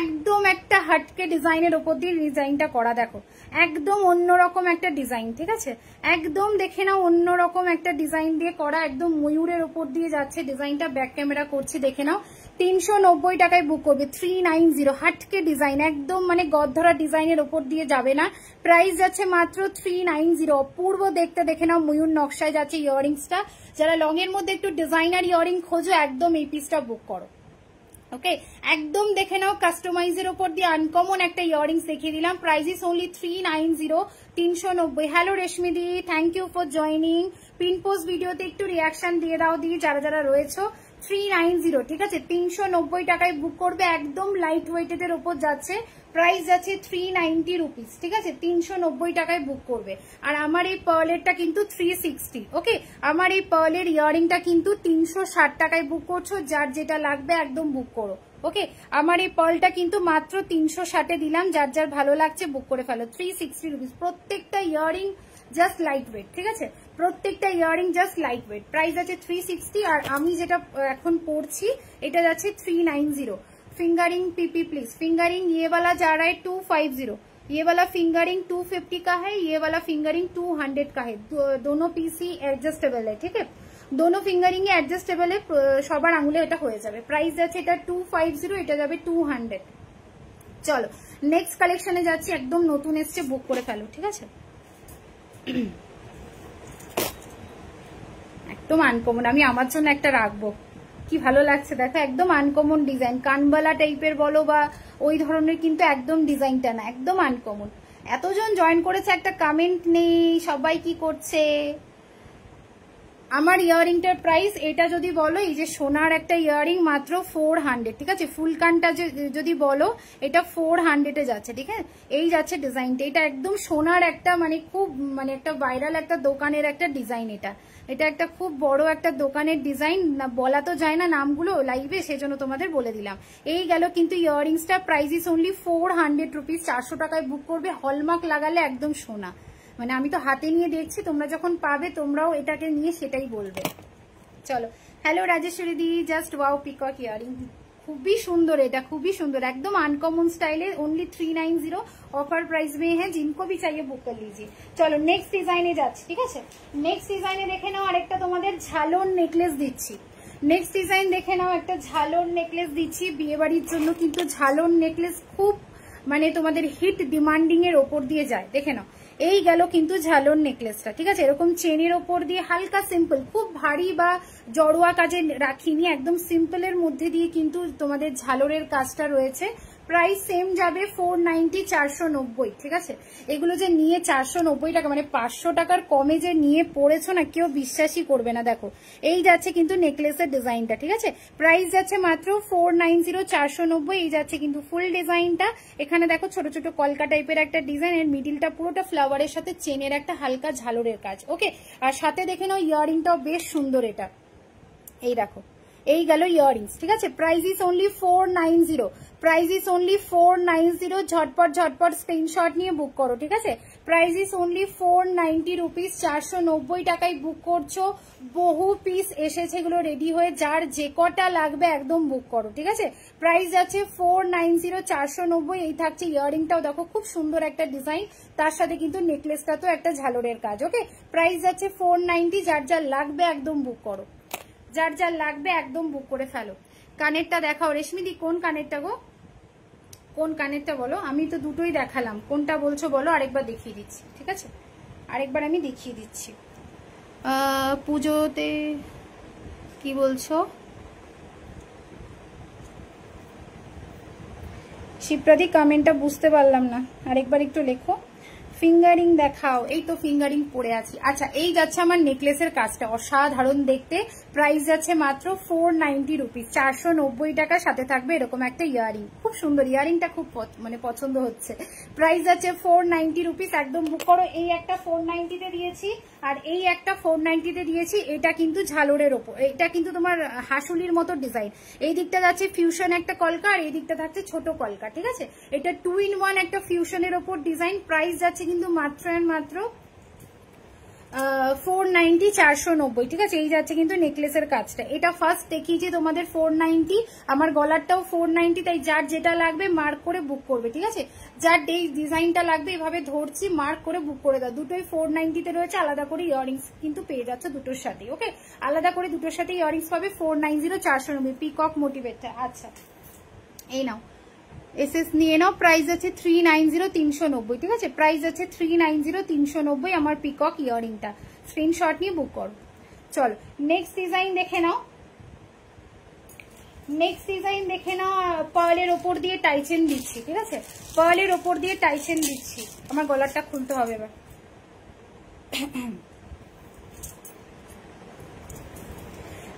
একদম একটা হাটকে ডিজাইনের ওপর দিয়ে ডিজাইনটা করা, দেখো একদম অন্যরকম একটা ডিজাইন। ঠিক আছে, একদম দেখে নাও, অন্যরকম একটা ডিজাইন দিয়ে করা, একদম ময়ূরের ওপর দিয়ে যাচ্ছে ডিজাইনটা। ব্যাক ক্যামেরা করছি, দেখে নাও। 390 টাকায় বুক করবে, 390, হাটকে ডিজাইন, একদম মানে গদধরা ডিজাইনের ওপর দিয়ে যাবে না। প্রাইস যাচ্ছে মাত্র 390, অপূর্ব দেখতে। দেখে নাও, ময়ূর নকশায় যাচ্ছে ইয়ারিংসটা। যারা লং এর মধ্যে একটু ডিজাইনার ইয়ারিং খোঁজো, একদম এই পিসটা বুক করো। ওকে, একদম দেখে নাও, কাস্টমাইজের ওপর দিয়ে আনকমন একটা ইয়ারিংস দেখিয়ে দিলাম। Price is only 390, 390। Hello Reshmi di, thank you for joining. Pin post ভিডিওতে একটু রিয়াকশন দিয়ে দাও দি, যারা যারা রয়েছো। 390, ঠিক আছে, 390 টাকায় বুক করবে, একদম লাইট ওয়েটের ওপর যাচ্ছে। প্রাইস যাচ্ছে 390 রুপিস। ঠিক আছে, 390 টাকায় বুক করবে। আর আমার এই পার্লেরটা কিন্তু 360। ওকে, আমার এই পার্লের ইয়ারিংটা কিন্তু 360 টাকায় বুক করছো। যার যেটা লাগবে একদম বুক করো। ওকে, আমার এই পার্লটা কিন্তু মাত্র 360-এ দিলাম। যার যার ভালো লাগছে বুক করে ফেলো। 360 রুপিস, প্রত্যেকটা ইয়ারিং জাস্ট লাইট ওয়েট। ঠিক আছে, প্রত্যেকটা earring just light weight. Price আছে 360। আর আমি যেটা এখন পরছি এটা যাচ্ছে 390। फिंगरिंग पीपी प्लीज, फिंगरिंग ये वाला जा रहा है 250, ये वाला फिंगरिंग 250 का है, ये वाला फिंगरिंग 200 का है। दोनों पीस ही एडजस्टेबल है। ठीक है, दोनों फिंगरिंग एडजस्टेबल है, সবার আঙুলে এটা হয়ে যাবে। প্রাইস আছে এটা 250, এটা যাবে 200। চলো নেক্সট কালেকশনে যাচ্ছি, একদম নতুন এসছে, বুক করে ফেলো। ঠিক আছে, একদম আনকমন, আমি আমার জন্য একটা রাখবো। কি ভালো লাগছে দেখো, একদম আনকমন ডিজাইন, কানবালা টাইপের বলো বা ওই ধরনের কিন্তু একদম ডিজাইনটা না, একদম আনকমন। এতজন জয়েন করেছে, একটা কমেন্ট নেই, সবাই কি করছে। আমার ইয়ারিংটার প্রাইস এটা যদি বলো, এই যে সোনার একটা ইয়ারিং মাত্র 400। ঠিক আছে, ফুল কানটা যদি বলো এটা 400-এ যাচ্ছে। ঠিক আছে, এই যাচ্ছে ডিজাইনটা, এটা একদম সোনার একটা মানে খুব মানে একটা ভাইরাল একটা দোকানের একটা ডিজাইন। এটা একটা খুব বড় একটা দোকানের ডিজাইন, বলা তো যায় না নামগুলো লাইভে, সেজন্য তোমাদের বলে দিলাম। এই গেল কিন্তু ইয়ারিংসটা, প্রাইস ইজ অনলি 400 রুপিস, 400 টাকায় বুক করবে। হলমার্ক লাগালে একদম সোনা, মানে আমি তো হাতে নিয়ে দেখছি, তোমরা যখন পাবে তোমরাও এটাকে নিয়ে সেটাই বলবে। চলো, হ্যালো রাজেশ্বরী দি, জাস্ট ওয়াও পিকক ইয়ারিং, খুবই সুন্দর, এটা খুবই সুন্দর, একদম আনকমন স্টাইলে। ओनली 390 ऑफर प्राइस में है, जिनको भी चाहिए बुक कर लीजिए। চলো নেক্সট ডিজাইনে যাচ্ছি, ঠিক আছে। নেক্সট ডিজাইনে দেখে নাও আরেকটা তোমাদের ঝালর নেকলেস দিচ্ছি। নেক্সট ডিজাইন দেখে নাও, একটা ঝালর নেকলেস দিচ্ছি বিয়ে বাড়ির জন্য, কিন্তু ঝালর নেকলেস খুব মানে তোমাদের হিট ডিমান্ডিং এর ওপর দিয়ে যায়। দেখে নাও, এই গেল কিন্তু ঝালর নেকলেসটা, ঠিক আছে। এরকম চেনের ওপর দিয়ে হালকা সিম্পল, খুব ভারী বা জড়োয়া কাজে রাখিনি, একদম সিম্পলের মধ্যে দিয়ে কিন্তু তোমাদের ঝালরের কাজটা রয়েছে। প্রাইস সেম যাবে 490, 490, ঠিক আছে। এগুলো যে নিয়ে 490 টাকা মানে 500 টাকার কমে যে নিয়ে পড়েছো না, কেউ বিশ্বাসই করবে না। দেখো এই যাচ্ছে কিন্তু নেকলেসের ডিজাইনটা, ঠিক আছে। প্রাইস যাচ্ছে মাত্র 490, 490, এই যাচ্ছে কিন্তু ফুল ডিজাইনটা। এখানে দেখো ছোট ছোট কলকা টাইপের একটা ডিজাইন, এর মিডিলটা পুরোটা ফ্লাওয়ারের সাথে চেনের একটা হালকা ঝালরের কাজ, ওকে। আর সাথে দেখে নাও ইয়ারিংটাও বেশ সুন্দর, এটা এই দেখো, এই গেল ইয়ারিংস, ঠিক আছে। Price is only 490, price is only 490। ঝটপট ঝটপট স্ক্রিনশট নিয়ে বুক করো, ঠিক আছে। প্রাইস ইজ অনলি 490 রুপিস, 490 টাকায় বুক করছো। বহু পিস এসেছে এগুলো রেডি হয়ে, যার যে কটা লাগবে একদম বুক করো, ঠিক আছে। প্রাইস যাচ্ছে 490, 490। এই থাকছে ইয়ারিংটাও, দেখো খুব সুন্দর একটা ডিজাইন, তার সাথে কিন্তু নেকলেসটা তো একটা ঝালরের কাজ, ওকে। প্রাইস যাচ্ছে 490, যার যার লাগবে একদম বুক করো, যার যার লাগবে একদম বুক করে ফেলো। কানেরটা দেখাও রেশমিদি, কোন কানেরটা গো, কোন কানেরটা বলো? আমি তো দুটোই দেখালাম, কোনটা বলছো বলো, আরেকবার দেখিয়ে দিচ্ছি, ঠিক আছে। আরেকবার আমি দেখিয়ে দিচ্ছি। পুজোতে কি বলছো শিবপ্রদীপ? কমেন্টটা বুঝতে পারলাম না, আরেকবার একটু লেখো। ফিঙ্গারিং দেখাও, এই তো ফিঙ্গারিং পরে আছি। আচ্ছা, এই যাচ্ছে আমার নেকলেসের কাজটা, অসাধারণ দেখতে। প্রাইস যাচ্ছে মাত্র 490 রুপিস, 490 টাকা। সাথে থাকবে এরকম একটা ইয়ারিং, খুব সুন্দর ইয়ারিংটা, খুব মানে পছন্দ হচ্ছে। প্রাইস যাচ্ছে 490 রুপিস, একদম বুক করো। এই একটা 490 তে দিয়েছি, আর এই একটা 490 তে দিয়েছি। এটা কিন্তু ঝালরের ওপর, এটা কিন্তু তোমার হাসুলির মতো ডিজাইন। এই দিকটা যাচ্ছে ফিউশন একটা কলকা, আর এই দিকটা থাকছে ছোট কলকা, ঠিক আছে। এটা 2 in 1 একটা ফিউশনের ওপর ডিজাইন। প্রাইস যাচ্ছে কিন্তু মাত্র এন্ড মাত্র 490, 490, ঠিক আছে। এই যাচ্ছে কিন্তু নেকলেসের কাজটা। এটা ফার্স্ট দেখিয়েছি তোমাদের 490, আমার গলারটাও 490, তাই যার যেটা লাগবে মার্ক করে বুক করবে, ঠিক আছে। যার এই ডিজাইনটা লাগবে এভাবে ধরছি, মার্ক করে বুক করে দাও। দুটোই 490 তে রয়েছে, আলাদা করে ইয়ারিংস কিন্তু পেয়ে যাচ্ছে দুটোর সাথে, ওকে। আলাদা করে দুটোর সাথে ইয়ারিংস পাবে 490, 490, পিকক মোটিভেটটা। আচ্ছা, এই নাও এসএস নিয়ে নাও। প্রাইস আছে 390, 390, ঠিক আছে। প্রাইস আছে 390, 390 আমার পিকক ইয়ারিংটা। স্ক্রিনশট নিয়ে বুক করো। চলো নেক্সট ডিজাইন দেখে নাও। নেক্সট ডিজাইন দেখে নাও, পার্লের ওপর দিয়ে টাইচেন দিচ্ছি, ঠিক আছে। পার্লের ওপর দিয়ে টাইচেন দিচ্ছি। আমার গলারটা খুলতে হবে এবার।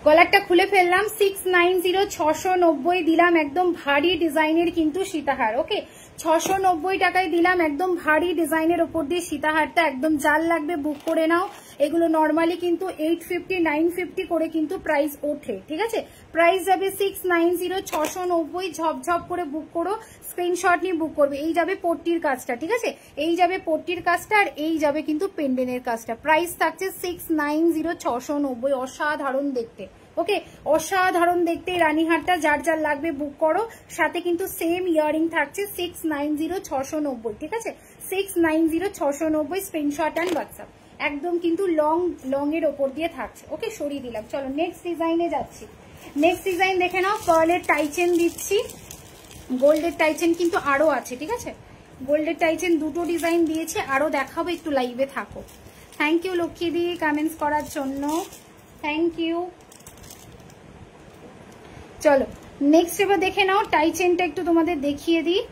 গলারটা খুলে ফেললাম। 690, 690 দিলাম, একদম ভারী ডিজাইনের কিন্তু সীতাহার, ওকে। 690 টাকায় দিলাম একদম ভারী ডিজাইনের ওপর দিয়ে সীতাহারটা। একদম যার লাগবে বুক করে নাও। এগুলো নর্মালি কিন্তু 850, 950 করে কিন্তু প্রাইস ওঠে, ঠিক আছে। প্রাইস যাবে 690, 690। ঝপঝপ করে বুক করো, স্ক্রিনশট নিয়ে বুক করবে। এই যাবে পট্টির কাজটা, ঠিক আছে। এই যাবে পট্টির কাজটা, আর এই যাবে কিন্তু পেন্ডেনের কাজটা। প্রাইস থাকছে 690, 690। অসাধারণ দেখতে, ওকে, অসাধারণ দেখতে রানীহারটা। যার যার লাগবে বুক করো। সাথে কিন্তু সেম ইয়ারিং থাকছে 690, 690, ঠিক আছে। 690, 690 স্ক্রিনশট অ্যান্ড হোয়াটসঅ্যাপ। একদম কিন্তু লং এর ওপর দিয়ে থাকছে, ওকে। সরিয়ে দিলাম। চলো নেক্সট ডিজাইনে যাচ্ছি। নেক্সট ডিজাইন দেখে নাও। পার্লের টাইচেন দিচ্ছি, গোল্ডের টাইচেন কিন্তু আরো আছে, ঠিক আছে। গোল্ডের টাইচেন দুটো ডিজাইন দিয়েছে, আরো দেখাবো, একটু লাইভে থাকো। Thank you Lakshmi di comments করার জন্য, থ্যাংক ইউ। চলো নেক্সট এবার দেখে নাও। টাইচেনটা একটু তোমাদের দেখিয়ে দিই।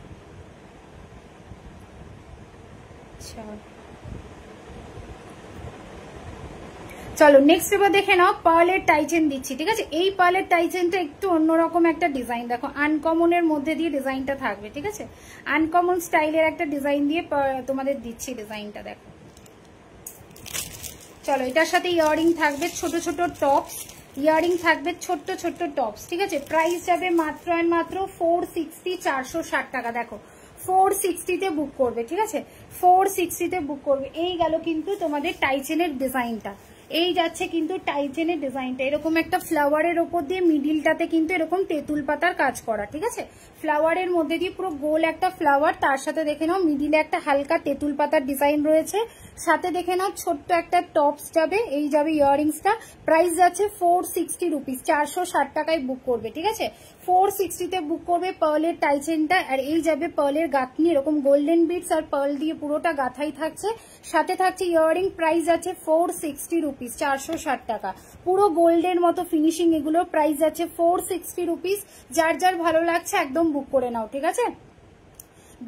চলো নেক্সট এবার দেখে নাও। পার্লের টাইচেন দিচ্ছি, ঠিক আছে। এই পার্লের টাইচেনটা একটু অন্যরকম একটা ডিজাইন, দেখো আনকমনের মধ্যে দিয়ে ডিজাইনটা থাকবে, ঠিক আছে। আনকমন স্টাইলের একটা ডিজাইন দিয়ে তোমাদের দিচ্ছি ডিজাইনটা, দেখো। চলো এটার সাথে ইয়ারিং থাকবে, ছোট ছোট টপস ইয়ারিং থাকবে, ছোট্ট ছোট্ট টপস, ঠিক আছে। প্রাইস যাবে মাত্র আর মাত্র 460, 460 টাকা। দেখো 460 তে বুক করবে, ঠিক আছে। 460 তে বুক করবে। এই গেল কিন্তু তোমাদের টাইচেনের ডিজাইনটা। এই যাচ্ছে কিন্তু টাইজেনের ডিজাইনটা, এরকম একটা ফ্লাওয়ারের ওপর দিয়ে মিডিলটাতে কিন্তু এরকম তেঁতুল পাতার কাজ করা, ঠিক আছে। ফ্লাওয়ারের মধ্যে দিয়ে পুরো গোল একটা ফ্লাওয়ার, তার সাথে দেখে নাও মিডিলে একটা হালকা তেঁতুল পাতার ডিজাইন রয়েছে, সাথে দেখে নাও ছোট্ট একটা টপস যাবে, এই যাবে ইয়াররিংসটা। প্রাইস যাচ্ছে 460 রুপিস, 460 টাকায় বুক করবে, ঠিক আছে। 460-তে বুক করবে পার্লের টাইচেনটা। আর এই যাবে পার্লের গাঁথনি, এরকম গোল্ডেন বিটস আর পার্ল দিয়ে পুরোটা গাঁথাই থাকছে, সাথে থাকছে ইয়াররিং। প্রাইস আছে 460 রুপিস, 460 টাকা, পুরো গোল্ডের মতো ফিনিশিং এগুলো। প্রাইস আছে 460 রুপিস। যার যার ভালো লাগছে একদম বুক করে নাও, ঠিক আছে।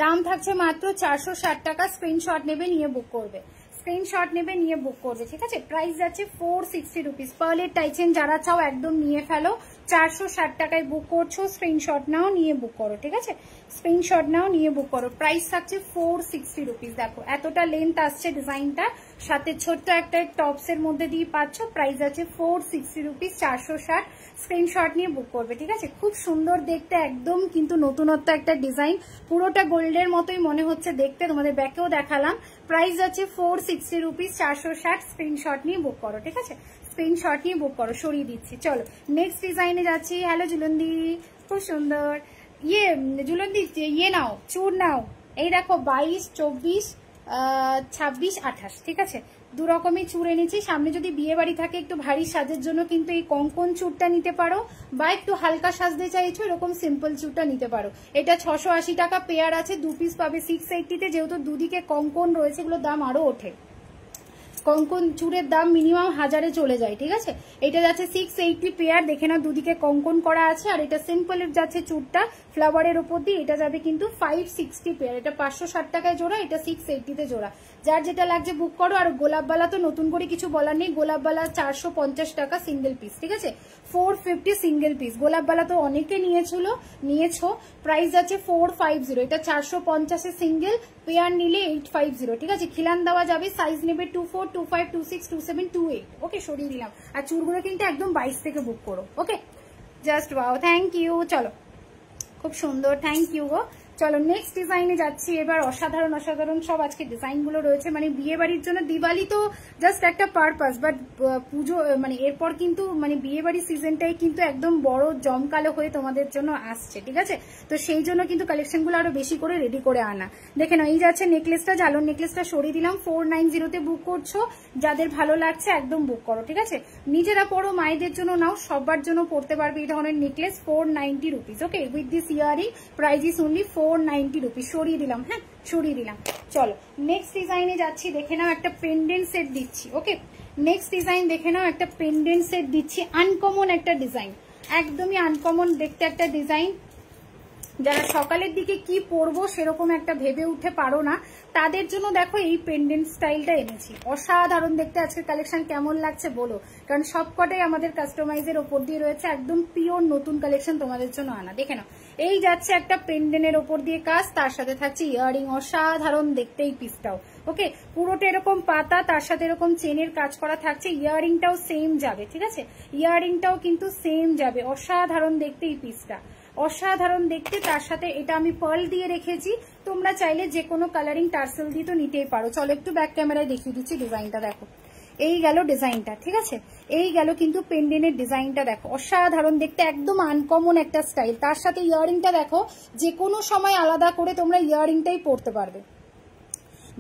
দাম থাকছে মাত্র 460 টাকা। স্ক্রিনশট নেবে, নিয়ে বুক করবে, স্ক্রিনশট নেবে, নিয়ে বুক করবে, ঠিক আছে। প্রাইস যাচ্ছে 460 রুপিস। পার্লের টাইচেন যারা চাও একদম নিয়ে ফেলো, 460 টাকায় বুক করছো। স্ক্রিনশট নাও, নিয়ে বুক করো, ঠিক আছে। স্ক্রিনশট নাও, নিয়ে বুক করো। প্রাইস থাকছে 460 রুপিস। দেখো এতটা লেন্থ আসছে ডিজাইনটা, সাথে ছোট্ট একটা টপস এর মধ্যে দিয়ে পাচ্ছ। প্রাইস আছে 460 রুপিস, 460। স্ক্রিনশট নিয়ে বুক করবে, ঠিক আছে। খুব সুন্দর দেখতে, একদম কিন্তু নতুনত্ব একটা ডিজাইন, পুরোটা গোল্ডের মতোই মনে হচ্ছে দেখতে, তোমাদের ব্যাকেও দেখালাম। প্রাইস আছে 460 রুপিস, 460। স্ক্রিনশট নিয়ে বুক করো, ঠিক আছে। স্ক্রিনশট নিয়ে বুক করো, সরিয়ে দিচ্ছি। চলো নেক্সট ডিজাইনে যাচ্ছি। হ্যালো জুলন্দি, খুব সুন্দর জুলন্দি, নাও চুর নাও। এই দেখো 22, 24, 26, 28, ঠিক আছে। দু রকমই চুর এনেছি। সামনে যদি বিয়ে বাড়ি থাকে একটু ভারী সাজের জন্য কিন্তু এই কঙ্কন চুরটা নিতে পারো, বা একটু হালকা সাজতে চাইছো এরকম সিম্পল চুরটা নিতে পারো। এটা 680 টাকা পেয়ার আছে, 2 পিস পাবে 680-তে। যেহেতু দুদিকে কঙ্কন রয়েছে এগুলোর দাম আরো ওঠে, কঙ্কন চুরের দাম মিনিমাম 1000-এ চলে যায়, ঠিক আছে। এটা যাচ্ছে 680 পেয়ার, দেখে না দুদিকে কঙ্কন করা আছে। আর এটা সিম্পলের যাচ্ছে চুরটা ফ্লাওয়ারের উপর দিয়ে, এটা যাবে কিন্তু 560 পেয়ার। এটা 560 টাকায় জোড়া, এটা 680-তে জোড়া। যার যেটা লাগছে বুক করো। আর গোলাপবালা তো নতুন করে কিছু বলার নেই, গোলাপবালা 450 টাকা সিঙ্গেল পিস, ঠিক আছে। 450 সিঙ্গেল পিস। গোলাপবালা তো অনেকে নিয়েছো। প্রাইস আছে 450, এটা 450-এ সিঙ্গেল, পেয়ার নিলে 850, ঠিক আছে। খিলান দেওয়া যাবে, সাইজ নেবে 24, 25, 26, 27, 28, ওকে। সরিয়ে দিলাম। আর চুরগুলো কিন্তু একদম 22 থেকে বুক করো, okay. Just wow, thank you. চলো খুব সুন্দর, থ্যাংক ইউ গো। চলো নেক্সট ডিজাইনে যাচ্ছি এবার। অসাধারণ অসাধারণ সব আজকে ডিজাইন গুলো রয়েছে, মানে বিয়ে বাড়ির জন্য। দিওয়ালি তো জাস্ট একটা পারপাস, বাট পুজো মানে এরপর কিন্তু মানে বিয়ে বাড়ির সিজনটাই কিন্তু একদম বড় জমকালো হয়ে তোমাদের জন্য আসছে, ঠিক আছে। তো সেই জন্য কিন্তু কালেকশন গুলো আরো বেশি করে রেডি করে আনা। দেখে নাও, এই যাচ্ছে নেকলেসটা, জালোর নেকলেসটা সরিয়ে দিলাম। 490-তে বুক করছো। যাদের ভালো লাগছে একদম বুক করো, ঠিক আছে। নিজেরা পরো, মায়েদের জন্য নাও, সবার জন্য পড়তে পারবে এই ধরনের necklace. 490 rupees, okay, with this earring. Price is only 490 rupees. সরিয়ে দিলাম, হ্যাঁ সরিয়ে দিলাম। চলো নেক্সট ডিজাইনে যাচ্ছি। দেখে নাও একটা পেন্ডেন্ট সেট দিচ্ছি, ওকে। নেক্সট ডিজাইন দেখে নাও, একটা পেন্ডেন্ট সেট দিচ্ছি। আনকমন একটা ডিজাইন, একদমই আনকমন দেখতে একটা ডিজাইন। যারা সকালের দিকে কি পরবো সেরকম একটা ভেবে উঠে পারো না, তাদের জন্য দেখো এই পেন্ডেন্ট স্টাইলটা এনেছি। অসাধারণ দেখতে। আজকের কালেকশন কেমন লাগছে বলো, কারণ সবকটাই আমাদের কাস্টমাইজের ওপর দিয়ে রয়েছে, একদম পিওর নতুন কালেকশন তোমাদের জন্য আনা। দেখে নাও, এই যাচ্ছে একটা পেন্ডেন্টের ওপর দিয়ে কাজ, তার সাথে থাকছে ইয়ারিং। অসাধারণ দেখতে এই পিসটাও, ওকে। পুরোটা এরকম পাতা, তার সাথে এরকম চেনের কাজ করা থাকছে। ইয়ারিংটাও সেম যাবে, ঠিক আছে। ইয়ারিংটাও কিন্তু সেম যাবে। অসাধারণ দেখতে এই পিসটা, অসাধারণ দেখতে। তার সাথে এটা আমি পার্ল দিয়ে রেখেছি, তোমরা চাইলে যে কোনো কালারিং টার্সেল দিয়ে তো নিতেই পারো। চলো একটু ব্যাক ক্যামেরায় দেখিয়ে দিচ্ছি ডিজাইনটা। দেখো এই গেল ডিজাইনটা, ঠিক আছে। এই গেল কিন্তু পেন্ডেন্টের ডিজাইনটা। দেখো অসাধারণ দেখতে, একদম আনকমন একটা স্টাইল। তার সাথে ইয়ারিংটা দেখো, যে কোনো সময় আলাদা করে তোমরা ইয়ারিংটাই পরতে পারবে,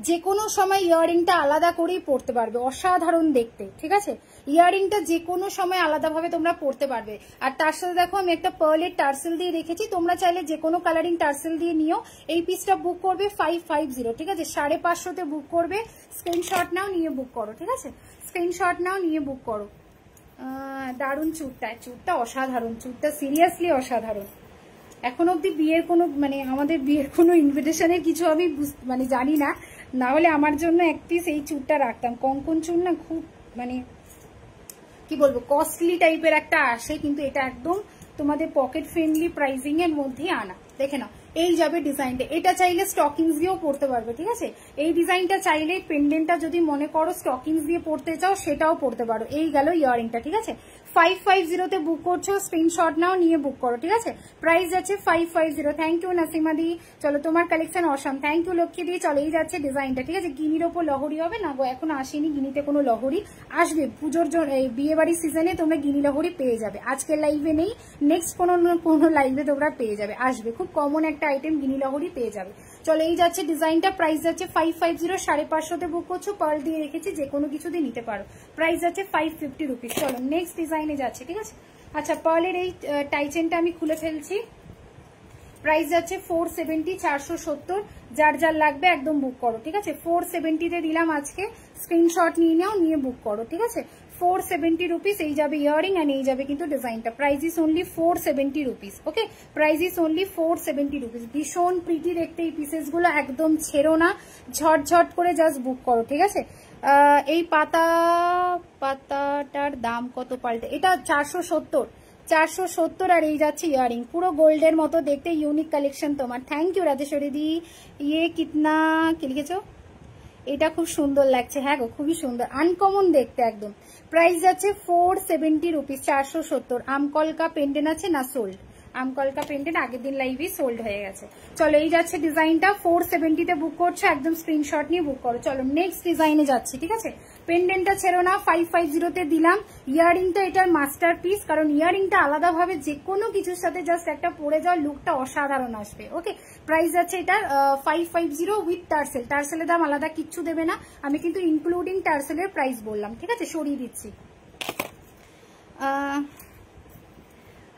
যে কোনো সময় ইয়ারিংটা আলাদা করেই পরতে পারবে। অসাধারণ দেখতে, ঠিক আছে। ইয়ারিংটা যে কোনো সময় আলাদাভাবে তোমরা পরতে পারবে। আর তার সাথে দেখো আমি একটা পার্লের টার্সেল দিয়ে রেখেছি, তোমরা চাইলে যে কোনো কালারিং টার্সেল দিয়ে নিও। এই পিসটা বুক করবে 550, ঠিক আছে। 550-তে বুক করবে। স্ক্রিনশট নাও, নিয়ে বুক করো, ঠিক আছে। স্ক্রিনশট নাও, নিয়ে বুক করো। দারুণ চুরটা, চুরটা অসাধারণ, চুরটা সিরিয়াসলি অসাধারণ। এখন অব্দি বিয়ের কোনো মানে আমাদের বিয়ের কোনো ইনভিটেশনের কিছু আমি মানে জানি না, না হলে আমার জন্য এক পিস এই চুরটা রাখতাম। কঙ্কন চুর না খুব মানে কি বলবো কস্টলি টাইপের একটা আসে, কিন্তু এটা একদম তোমাদের পকেট ফ্রেন্ডলি প্রাইসিং এর মধ্যে আনা। দেখে নাও, এই যাবে ডিজাইনটা। এটা চাইলে স্টকিংস দিয়েও পরতে পারবে, ঠিক আছে। এই ডিজাইনটা চাইলে পেন্ডেন্টটা যদি মনে করো স্টকিংস দিয়ে পরতে চাও সেটাও পরতে পারো। এই গেল ইয়ারিংটা, ঠিক আছে। 550 বুক করছো, স্ক্রিনশট নাও, নিয়ে বুক করো, ঠিক আছে। প্রাইস যাচ্ছে 550। থ্যাংক ইউ নাসিমা দি, চলো তোমার collection awesome. Thank you Lakshmi দি। চলো এই যাচ্ছে ডিজাইনটা, ঠিক আছে। গিনির ওপর লহরি হবে না গো, এখন আসেনি গিনিতে কোনো লহরি, আসবে পুজোর জন্য, এই বিয়ে বাড়ির সিজনে তোমরা গিনি লহরি পেয়ে যাবে। আজকের লাইভে নেই, নেক্সট কোনো লাইভে তোমরা পেয়ে যাবে, আসবে, খুব কমন একটা আইটেম, গিনি লহরি পেয়ে যাবে। চলো এই যাচ্ছে ডিজাইনটা, প্রাইস যাচ্ছে 550, 550 বুক করছো, পার্ল দিয়ে রেখেছি, যে কোনো কিছু দিয়ে নিতে পারো। প্রাইস যাচ্ছে 550 রুপিস। চলো নেক্সট ডিজাইনে যাচ্ছে, ঠিক আছে। আচ্ছা, পার্লের এই টাইচেনটা আমি খুলে ফেলছি। প্রাইস যাচ্ছে 470, 470। যার যার লাগবে একদম বুক করো, ঠিক আছে। 470-তে দিলাম আজকে, স্ক্রিনশট নিয়ে নাও, নিয়ে বুক করো, ঠিক আছে। 470 রুপিস। এই যাবে ইয়ারিং অ্যান্ড এই যাবে কিন্তু ডিজাইনটা। Price is only 470 rupees. Okay, price is only 470 rupees. ভীষণ প্রিটি দেখতে এই পিসেস গুলো, একদম ছেড়ো না, ঝটঝট করে জাস্ট বুক করো, ঠিক আছে। এই পাতাটার দাম কত পাল্টে? এটা 470, 470। আর এই যাচ্ছে ইয়ারিং, পুরো গোল্ডের মতো দেখতে, ইউনিক কালেকশন তোমার। থ্যাংক ইউ রাজেশ্বরী দি। ইয়ে কিতনা, কি লিখেছো? এটা খুব সুন্দর লাগছে, হ্যাঁ গো, খুবই সুন্দর, আনকমন দেখতে একদম। প্রাইস যাচ্ছে 470 রুপিস, 470। আমকলকা পেন্ডেন্ট আছে না? সোল্ড। আমকলকা পেন্ডেন্ট আগের দিন লাইভে সোল্ড হয়ে গেছে। চলো এই যাচ্ছে ডিজাইনটা, 470-তে বুক করছো, একদম স্ক্রিনশট নিয়ে বুক করো। চলো নেক্সট ডিজাইনে যাচ্ছি, ঠিক আছে। পেন্ডেন্টটা ছেড়ো না, 550-তে দিলাম। ইয়ারিংটা এটার মাস্টার পিস, কারণ ইয়ারিংটা আলাদাভাবে যে কোনো কিছুর সাথে জাস্ট একটা পরে যাওয়ার লুকটা অসাধারণ আসবে। ওকে, প্রাইস যাচ্ছে এটার 550 উইথ টার্সেল। টার্সেলের দাম আলাদা কিচ্ছু দেবে না, আমি কিন্তু ইনক্লুডিং টার্সেলের প্রাইস বললাম, ঠিক আছে। সরিয়ে দিচ্ছি।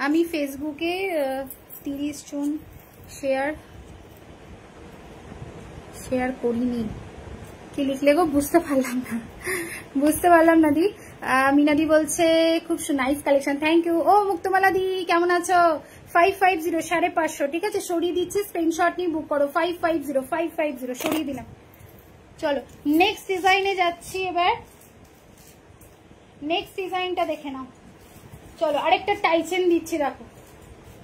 আমি ফেসবুকে 30 জন শেয়ার করিনি, কি লিখলে গো? বুঝতে পারলাম না দি। মিনাদি বলছে খুব নাইস কালেকশন, থ্যাংক ইউ। ও মুক্তমালা দি, কেমন আছো? 550, 550, ঠিক আছে। সরিয়ে দিচ্ছি, স্ক্রিনশট নিয়ে বুক করো। 550, 550 সরিয়ে দিলাম। চলো নেক্সট ডিজাইনে যাচ্ছি এবার। নেক্সট ডিজাইনটা দেখে নাও। চলো আরেকটা টাইচেন দিচ্ছি, দেখো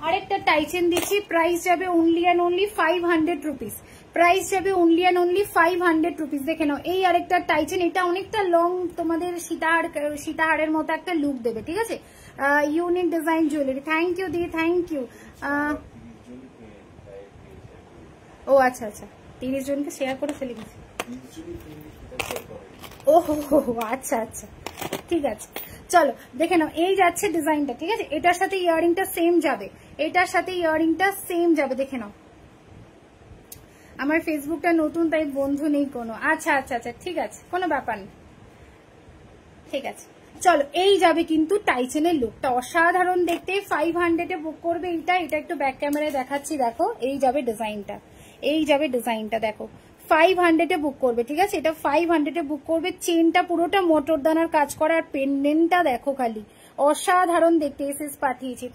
আরেকটা টাইচেন দিচ্ছি। প্রাইস যাবে only and only 500 rupees. Price যাবে অনলি অ্যান্ড অনলি 500 রুপিস। দেখে নাও, এই আরেকটা টাইচেন, এটা অনেকটা লং, তোমাদের সীতাহারের মতো একটা লুক দেবে, ঠিক আছে। Unique design jewellery. Thank you দি, থ্যাংক ইউ। ও আচ্ছা আচ্ছা, 30 জনকে শেয়ার করে ফেলে গেছি। ও আচ্ছা আচ্ছা, ঠিক আছে। চলো দেখে নাও, এই যাচ্ছে ডিজাইনটা, ঠিক আছে। এটার সাথে ইয়ারিংটা সেম যাবে, এটার সাথে ইয়ারিংটা সেম যাবে। দেখে নাও, আমার ফেসবুকটা নতুন তাই বন্ধু নেই কোনো। আচ্ছা আচ্ছা আচ্ছা, ঠিক আছে, কোনো ব্যাপার নেই, ঠিক আছে। চলো এই যাবে কিন্তু টাইচেনের লুকটা অসাধারণ দেখতে। 500-এ বুক করবে এইটা। এটা একটু ব্যাক ক্যামেরায় দেখাচ্ছি, দেখো এই যাবে ডিজাইনটা, এই যাবে ডিজাইনটা, দেখো 500-এ বুক করবে, ঠিক আছে। এটা 500-এ বুক করবে। চেনটা পুরোটা মোটর দানার কাজ করা, আর পেন্ডেন্টটা দেখো খালি, অসাধারণ দেখতে। এসএস পাঠিয়েছি,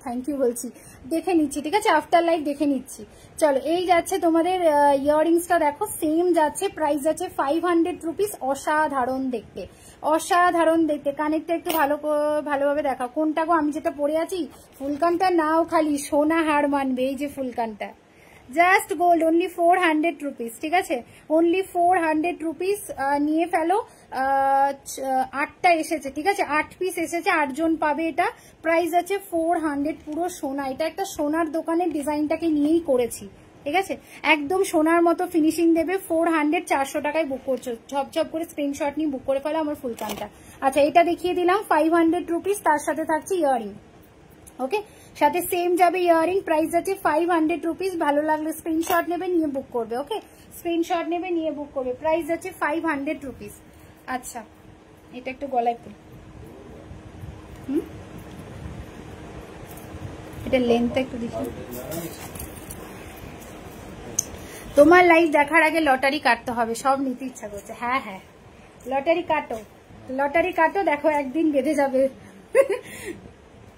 থ্যাংক ইউ বলছি, দেখে নিচ্ছি, ঠিক আছে। আফটার লাইভ দেখে নিচ্ছি। চলো এই যাচ্ছে তোমাদের ইয়াররিংসটা, দেখো সেম যাচ্ছে। প্রাইস যাচ্ছে 500 রুপিস। অসাধারণ দেখতে, অসাধারণ দেখতে। কানেরটা একটু ভালোভাবে দেখাও, কোনটা গো? আমি যেটা পরে আছি, ফুলকানটা নাও, খালি সোনা হার মানবে। এই যে ফুলকানটা, জাস্ট গোল্ড, অনলি 400 রুপিস, ঠিক আছে। অনলি 400 রুপিস নিয়ে ফেলো। 8টা এসেছে, ঠিক আছে, 8 পিস এসেছে, 8 জন পাবে এটা। প্রাইস আছে 400, পুরো সোনা। এটা একটা সোনার দোকানের ডিজাইনটাকে নিয়েই করেছি, ঠিক আছে। একদম সোনার মতো ফিনিশিং দেবে। 400, 400 টাকায় বুক করছো, ঝপঝপ করে স্ক্রিনশট নিয়ে বুক করে ফেলো আমার ফুলকানটা। আচ্ছা, এটা দেখিয়ে দিলাম 500 রুপিস, তার সাথে থাকছে ইয়ারিং। ওকে, সাথে সেম যাবে ইয়ারিং। প্রাইস আছে 500 রুপিস। ভালো লাগলে স্ক্রিনশট নেবে, নিয়ে বুক করবে। ওকে, স্ক্রিনশট নেবে, নিয়ে বুক করবে। প্রাইস আছে 500 রুপিস। আচ্ছা, এটা একটু গলায় পড়ি, এটা লেন্থটা একটু দেখি। তোমার লাইভ দেখার আগে লটারি কাটতে হবে, সব নিতে ইচ্ছা করছে। হ্যাঁ হ্যাঁ, লটারি কাটো, লটারি কাটো, দেখো একদিন বেঁধে যাবে।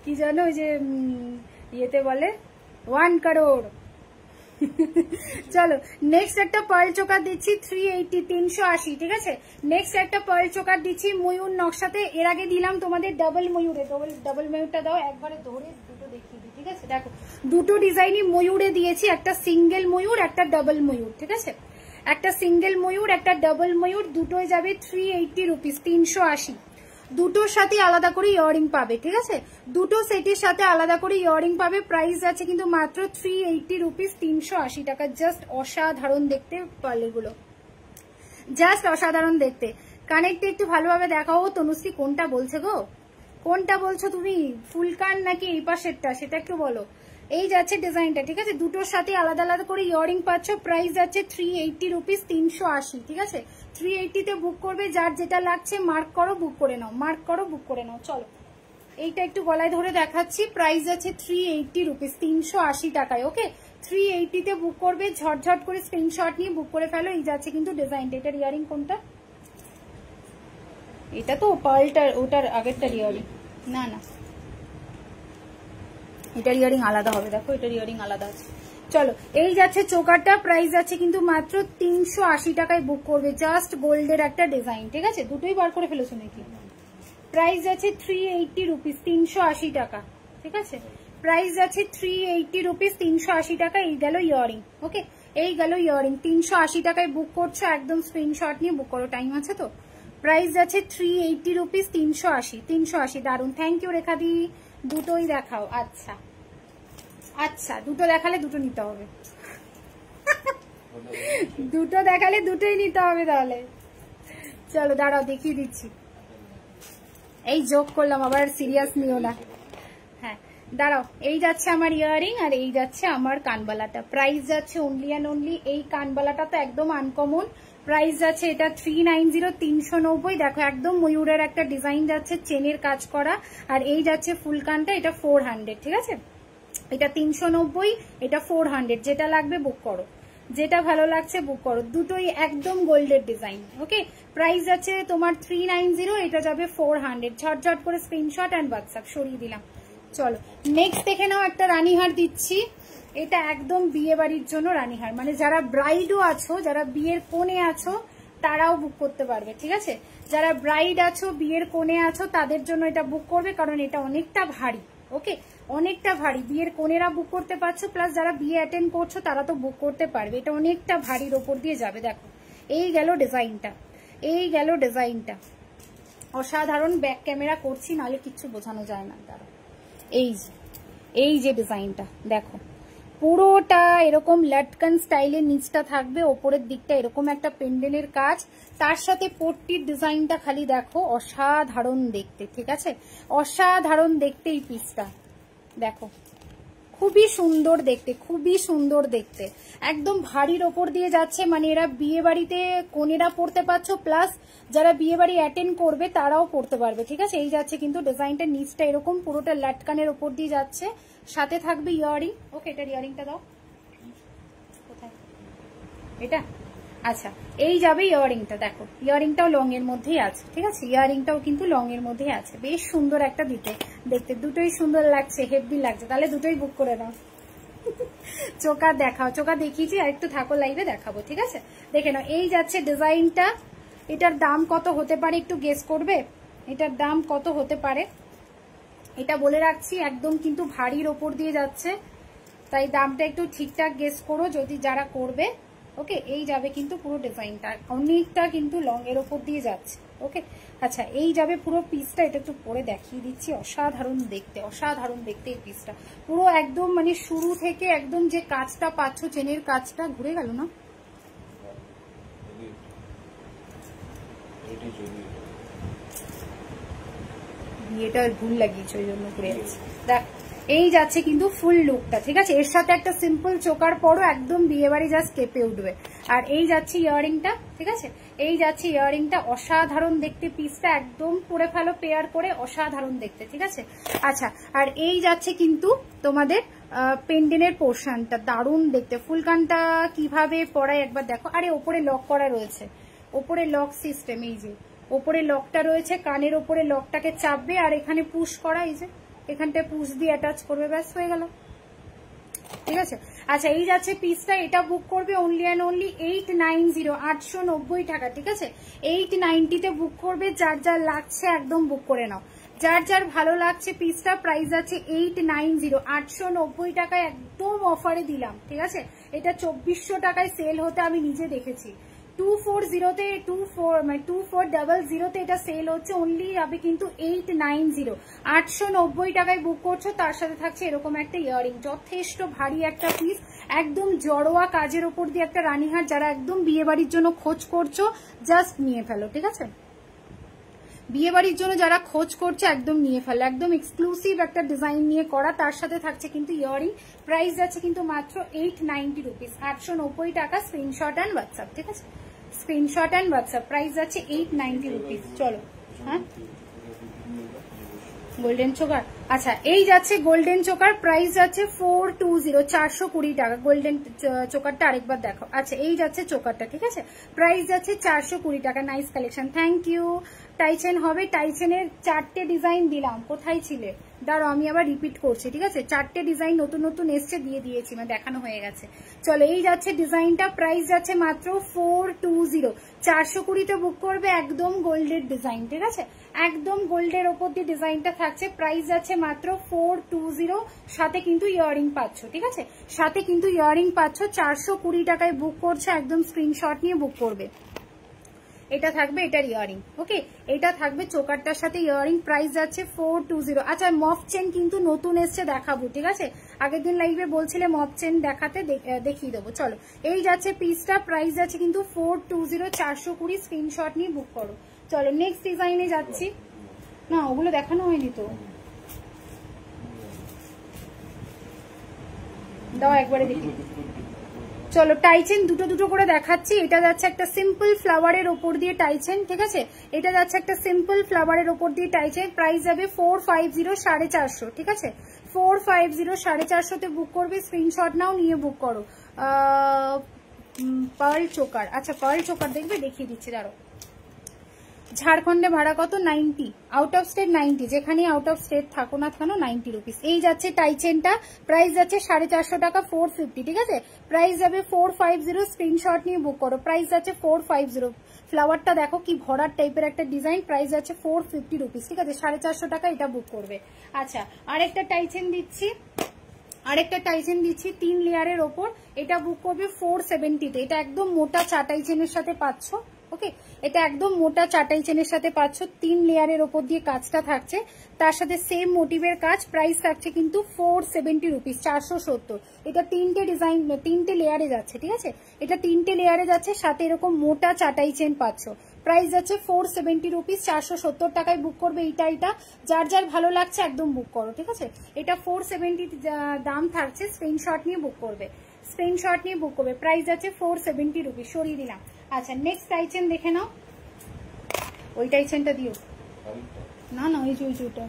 কি জানো, ওই যে ইয়েতে বলে 1 crore। চলো নেক্সট একটা পার্ল চোকার দিচ্ছি 380, 380, ঠিক আছে। নেক্সট একটা পার্ল চোকার দিচ্ছি ময়ূর নকশাতে। এর আগে দিলাম তোমাদের ডাবল ময়ূরে। ডাবল ময়ূরটা দাও, একবারে ধরে দুটো দেখিয়ে দিই, ঠিক আছে। দেখো দুটো ডিজাইনই ময়ূরে দিয়েছি, একটা সিঙ্গেল ময়ূর, একটা ডাবল ময়ূর, ঠিক আছে। একটা সিঙ্গেল ময়ূর, একটা ডাবল ময়ূর, দুটোই যাবে 380 রুপিস, 380। দুটোর সাথে আলাদা করে ইয়ারিং পাবে, ঠিক আছে? দুটো সেটের সাথে আলাদা করে ইয়ারিং পাবে। প্রাইস আছে কিন্তু মাত্র 380 রুপিস, 380 টাকা। জাস্ট অসাধারণ দেখতে পার্লগুলো, জাস্ট অসাধারণ দেখতে। কানেক্টে একটু ভালোভাবে দেখাও। তনুশ্রী কোনটা বলছে গো, কোনটা বলছো তুমি? ফুল কান নাকি এই পাশেরটা, সেটা একটু বলো। এই যাচ্ছে ডিজাইনটা, ঠিক আছে? দুটোর সাথে আলাদা আলাদা করে ইয়ারিং পাচ্ছ। প্রাইস আছে 380 রুপিস, 380, ঠিক আছে? 380 তে বুক করবে। যার যেটা লাগছে মার্ক করো, বুক করে নাও, মার্ক করো, বুক করে নাও। চলো এইটা একটু গলায় ধরে দেখাচ্ছি। প্রাইস আছে 380 রুপিস, 380 টাকায়। ওকে, 380 তে বুক করবে। ঝটঝট করে স্ক্রিনশট নিয়ে বুক করে ফেলো। এই যাচ্ছে কিন্তু ডিজাইনটা। এটার ইয়ারিং কোনটা? এটা তো পার্লটার, ওটার আগেরটার ইয়ারিং। না না, এটার ইয়ারিং আলাদা হবে। দেখো এটার ইয়ারিং আলাদা আছে। চলো এই যাচ্ছে চোকারটা। প্রাইস আছে কিন্তু মাত্র 380 টাকায় বুক করবে। জাস্ট গোল্ডের একটা ডিজাইন, ঠিক আছে? দুটোই বার করে ফেলেছো নাকি? প্রাইস আছে 380 রুপিস, 380 টাকা, ঠিক আছে? প্রাইস আছে 380 রুপিস, 380 টাকা। এই গেল ইয়ারিং। ওকে, এই গেল ইয়ারিং। 380 টাকায় বুক করছো, একদম স্ক্রিনশট নিয়ে বুক করো, টাইম আছে তো। প্রাইস আছে 380 রুপিস, 380, 380। দারুন, থ্যাংক ইউ রেখাদি। দুটোই দেখাও। আচ্ছা আচ্ছা, দুটো দেখালে দুটো নিতে হবে। দুটো দেখালে দুটোই নিতে হবে তাহলে। চলো দাঁড়াও দেখিয়ে দিচ্ছি। এই যোগ করলাম, আবার সিরিয়াস নিও না। হ্যাঁ দাঁড়াও, এই যাচ্ছে আমার ইয়ারিং আর এই যাচ্ছে আমার কানবালাটা। প্রাইস যাচ্ছে অনলি অ্যান্ড অনলি, এই কানবালাটা তো একদম আনকমন। প্রাইস যাচ্ছে এটা 390, 390। দেখো একদম ময়ূরের একটা ডিজাইন যাচ্ছে, চেনের কাজ করা। আর এই যাচ্ছে ফুল কানটা, এটা 400, ঠিক আছে? এটা 390, এটা 400। যেটা লাগবে বুক করো, যেটা ভালো লাগছে বুক করো। দুটোই একদম গোল্ডের ডিজাইন। ওকে, প্রাইস আছে তোমার 390, এটা যাবে 400। ঝটঝট করে স্ক্রিনশট অ্যান্ড হোয়াটসঅ্যাপ সরিয়ে দিলাম। চলো নেক্সট দেখে নাও। একটা রানীহার দিচ্ছি। এটা একদম বিয়ে বাড়ির জন্য রানীহার, মানে যারা ব্রাইডও আছো, যারা বিয়ের কোণে আছো তারাও বুক করতে পারবে, ঠিক আছে? যারা ব্রাইড আছো, বিয়ের কোণে আছো, তাদের জন্য এটা বুক করবে, কারণ এটা অনেকটা ভারী। ওকে, অনেকটা ভারী। বিয়ের কোণেরা বুক করতে পারছো, প্লাস যারা বিয়ে অ্যাটেন্ড করছো তারা তো বুক করতে পারবে। এটা অনেকটা ভারীর ওপর দিয়ে যাবে। দেখো এই গেল ডিজাইনটা, এই গেল ডিজাইনটা। অসাধারণ। ব্যাক ক্যামেরা করছি, নাহলে কিচ্ছু বোঝানো যায় না। দাঁড়া, এই যে ডিজাইনটা দেখো, পুরোটা এরকম লটকন স্টাইলের নিচটা থাকবে, ওপরের দিকটা এরকম একটা পেন্ডেলের কাজ, তার সাথে পট্টির ডিজাইনটা খালি দেখো, অসাধারণ দেখতে, ঠিক আছে? অসাধারণ দেখতে এই পিসটা। দেখো খুবই সুন্দর দেখতে, খুবই সুন্দর দেখতে। একদম ভারীর ওপর দিয়ে যাচ্ছে, মানে এরা বিয়ে বাড়িতে কোনেরা পড়তে পারছো, প্লাস যারা বিয়ে বাড়ি অ্যাটেন্ড করবে তারাও পড়তে পারবে, ঠিক আছে? এই যাচ্ছে কিন্তু ডিজাইনটা, নিচটা এরকম পুরোটা লাটকানের ওপর দিয়ে যাচ্ছে, সাথে থাকবে ইয়ারিং। ওকে, এটার ইয়ারিংটা দাও। কোথায় এটা? আচ্ছা, এই যাবে ইয়ারিংটা। দেখো ইয়ারিংটাও লং এর মধ্যেই আছে, ঠিক আছে? ইয়ারিংটাও কিন্তু লং এর মধ্যেই আছে। বেশ সুন্দর একটা দিতে, দেখতে দুটোই সুন্দর লাগছে, হেভি লাগছে। তাহলে দুটোই বুক করে দাও। চোকা দেখাও, চোকা দেখিয়েছি, আর একটু থাকো লাইভে দেখাবো, ঠিক আছে? দেখে নাও। এই যাচ্ছে ডিজাইনটা। এটার দাম কত হতে পারে একটু গেস করবে? এটার দাম কত হতে পারে এটা বলে রাখছি, একদম কিন্তু ভারীর ওপর দিয়ে যাচ্ছে, তাই দামটা একটু ঠিকঠাক গেস করো যদি যারা করবে। ওকে, এই যাবে কিন্তু পুরো ডিজাইনটা, অনেকটা কিন্তু লং এর ওপর দিয়ে যাচ্ছে। ওকে, আচ্ছা এই যাবে পুরো পিসটা। এটা একটু পরে দেখিয়ে দিচ্ছি। অসাধারণ দেখতে, অসাধারণ দেখতে এই পিসটা। পুরো একদম মানে শুরু থেকে একদম যে কাজটা পাচ্ছ, চেনের কাজটা, ঘুরে গেল না? বিয়েটা ভুল লাগিয়েছে, ওই জন্য ঘুরে যাচ্ছে। দেখ এই যাচ্ছে কিন্তু ফুল লুকটা, ঠিক আছে? এর সাথে একটা সিম্পল চোকার পরো, একদম বিয়ে বাড়ি জাস্ট কেঁপে উঠবে। আর এই যাচ্ছে ইয়ারিংটা, ঠিক আছে? এই যাচ্ছে ইয়ারিংটা। অসাধারণ দেখতে পিসটা, একদম পরে ফেলো পেয়ার করে, অসাধারণ দেখতে, ঠিক আছে? আচ্ছা, আর এই যাচ্ছে কিন্তু তোমাদের পেন্ডেনের পোর্শনটা, দারুণ দেখতে। ফুলকানটা কিভাবে পরায় একবার দেখো। আরে ওপরে লক করা রয়েছে, ওপরে লক সিস্টেম, এই যে ওপরে লকটা রয়েছে, কানের ওপরে লকটাকে চাপবে, আর এখানে পুশ করা, এই যে এখানটায় পুশ দিয়ে অ্যাটাচ করবে, ব্যাস হয়ে গেল, ঠিক আছে? আচ্ছা, এই যাচ্ছে পিসটা। এটা বুক করবে অনলি অ্যান্ড অনলি 890, 890 টাকা, ঠিক আছে? 890 তে বুক করবে। যার যার লাগছে একদম বুক করে নাও, যার যার ভালো লাগছে পিসটা। প্রাইস আছে 890, 890 টাকায় একদম অফারে দিলাম, ঠিক আছে? এটা 2400 টাকায় সেল হতে আমি নিজে দেখেছি। 240-তে 2400-তে এটা সেল হচ্ছে, অনলি যাবে কিন্তু 890, 890 টাকায় বুক করছো। তার সাথে থাকছে এরকম একটা ইয়াররিং, যথেষ্ট ভারী একটা পিস, একদম জড়োয়া কাজের ওপর দিয়ে একটা রানীহার। যারা একদম বিয়ে বাড়ির জন্য খোঁজ করছো জাস্ট নিয়ে ফেলো, ঠিক আছে? বিয়ে বাড়ির জন্য যারা খোঁজ করছে একদম নিয়ে ফেলো, একদম এক্সক্লুসিভ একটা ডিজাইন নিয়ে করা। তার সাথে থাকছে কিন্তু ইয়াররিং, প্রাইস যাচ্ছে কিন্তু মাত্র 890 রুপিস, 890 টাকা। স্ক্রিনশট অ্যান্ড হোয়াটসঅ্যাপ, ঠিক আছে? স্ক্রিনশট অ্যান্ড হোয়াটসঅ্যাপ, প্রাইস যাচ্ছে 890 রুপিস। চলো, হ্যাঁ গোল্ডেন চোকার, আচ্ছা এই যাচ্ছে গোল্ডেন চোকার, প্রাইস যাচ্ছে 420, 420 টাকা। গোল্ডেন চোকারটা আরেকবার দেখো। আচ্ছা এই যাচ্ছে চোকারটা, ঠিক আছে? প্রাইস যাচ্ছে 420 টাকা। Nice collection, thank you. Tie chain হবে, টাইচেনের 4টে ডিজাইন দিলাম, কোথায় ছিলে? দাঁড়ো আমি আবার রিপিট করছি, ঠিক আছে? 4টে ডিজাইন নতুন নতুন এসছে, দিয়ে দিয়েছি, মানে দেখানো হয়ে গেছে। চলো এই যাচ্ছে ডিজাইনটা, প্রাইস যাচ্ছে মাত্র 420, 420-তে বুক করবে। একদম গোল্ডের ডিজাইন, ঠিক আছে? একদম গোল্ডের ওপর দিয়ে ডিজাইনটা থাকছে, প্রাইস যাচ্ছে মাত্র 420, সাথে কিন্তু ইয়াররিং পাচ্ছ, ঠিক আছে? সাথে কিন্তু ইয়াররিং পাচ্ছ। 420 টাকায় বুক করছে, একদম স্ক্রিনশট নিয়ে বুক করবে। এটা থাকবে, এটার ইয়াররিং, ওকে? এটা থাকবে চোকারটার সাথে ইয়াররিং, প্রাইস যাচ্ছে 420। আচ্ছা মফ চেন কিন্তু নতুন এসছে, দেখাবো, ঠিক আছে? আগের দিন লাইভে বলছিলে মফ চেন দেখাতে, দেখিয়ে দেবো। চলো এই যাচ্ছে পিসটা, প্রাইস যাচ্ছে কিন্তু 420, 420, স্ক্রিনশট নিয়ে বুক করো। চলো নেক্সট ডিজাইনে যাচ্ছি। না ওগুলো দেখানো হয়নি তো, দাও একবারে দেখি। চলো টাইচেন দুটো দুটো করে দেখাচ্ছি। এটা যাচ্ছে একটা সিম্পল ফ্লাওয়ারের ওপর দিয়ে টাইচেন, ঠিক আছে? এটা যাচ্ছে একটা সিম্পল ফ্লাওয়ারের ওপর দিয়ে টাইচেন, প্রাইস যাবে 450, 450, ঠিক আছে? 450, 450-তে বুক করবে। স্ক্রিনশট নাও, নিয়ে বুক করো। পার্ল চোকার, আচ্ছা পার্ল চোকার দেখবে, দেখিয়ে দিচ্ছি, দাঁড়ো। ঝাড়খণ্ডে ভাড়া কত? 90, আউট অফ স্টেট 90, যেখানে আউট অফ স্টেট থাকো না কেন 90 রুপিস। এই যাচ্ছে টাইচেনটা, প্রাইস যাচ্ছে 450 টাকা, 450, ঠিক আছে? প্রাইস যাবে 450, স্ক্রিনশট নিয়ে বুক করো। প্রাইস যাচ্ছে 450। ফ্লাওয়ারটা দেখো কি ভরার টাইপের একটা ডিজাইন, প্রাইস যাচ্ছে 450 রুপিস, ঠিক আছে? 450 টাকা এটা বুক করবে। আচ্ছা আরেকটা টাইচেন দিচ্ছি, আরেকটা টাইচেন দিচ্ছি 3 লেয়ারের ওপর, এটা বুক করবে 470-তে। এটা একদম মোটা চাটাই চেনের সাথে পাচ্ছ, ওকে? এটা একদম মোটা চাটাই চেনের সাথে পাচ্ছ, 3 লেয়ারের ওপর দিয়ে কাজটা থাকছে, তার সাথে সেম মোটিভের কাজ। প্রাইস থাকছে কিন্তু 470 রুপিস, 470। এটা 3টে ডিজাইন, 3টে লেয়ারে যাচ্ছে, ঠিক আছে? এটা 3টে লেয়ারে যাচ্ছে, সাথে এরকম মোটা চাটাই চেন পাচ্ছ। প্রাইস যাচ্ছে 470 রুপিস, 470 টাকায় বুক করবে। এটা যার যার ভালো লাগছে একদম বুক করো, ঠিক আছে? এটা 470 দাম থাকছে, স্ক্রিনশট নিয়ে বুক করবে, স্ক্রিনশট নিয়ে বুক করবে। প্রাইস যাচ্ছে 470 রুপিস, সরিয়ে দিলাম। আচ্ছা নেক্সট টাইচেন দেখে নাও, ওই টাইচেনটা দিও না, না ওই জুটা,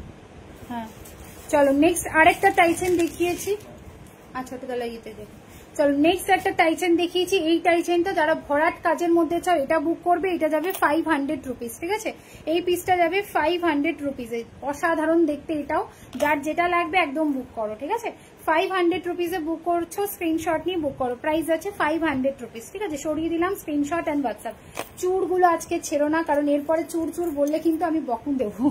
হ্যাঁ। চলো নেক্সট আরেকটা টাইচেন দেখিয়েছি, আচ্ছা তো তাহলে ইয়েতে দেখো। চলো নেক্সট একটা টাইচেন দেখিয়েছি। এই টাইচেনটা যারা ভরাট কাজের মধ্যে চাও এটা বুক করবে, এটা যাবে 500 রুপিস, ঠিক আছে? এই পিসটা যাবে 500 রুপিসে, অসাধারণ দেখতে এটাও। যার যেটা লাগবে একদম বুক করো, ঠিক আছে? 500 রুপিসে বুক করছো, স্ক্রিনশট নিয়ে বুক করো। প্রাইস যাচ্ছে 500 রুপিস, ঠিক আছে? সরিয়ে দিলাম, স্ক্রিনশট অ্যান্ড হোয়াটসঅ্যাপ। চুড়গুলো আজকে ছেড়ো না, কারণ এরপরে চুড় চুড় বললে কিন্তু আমি বকুন দেবো,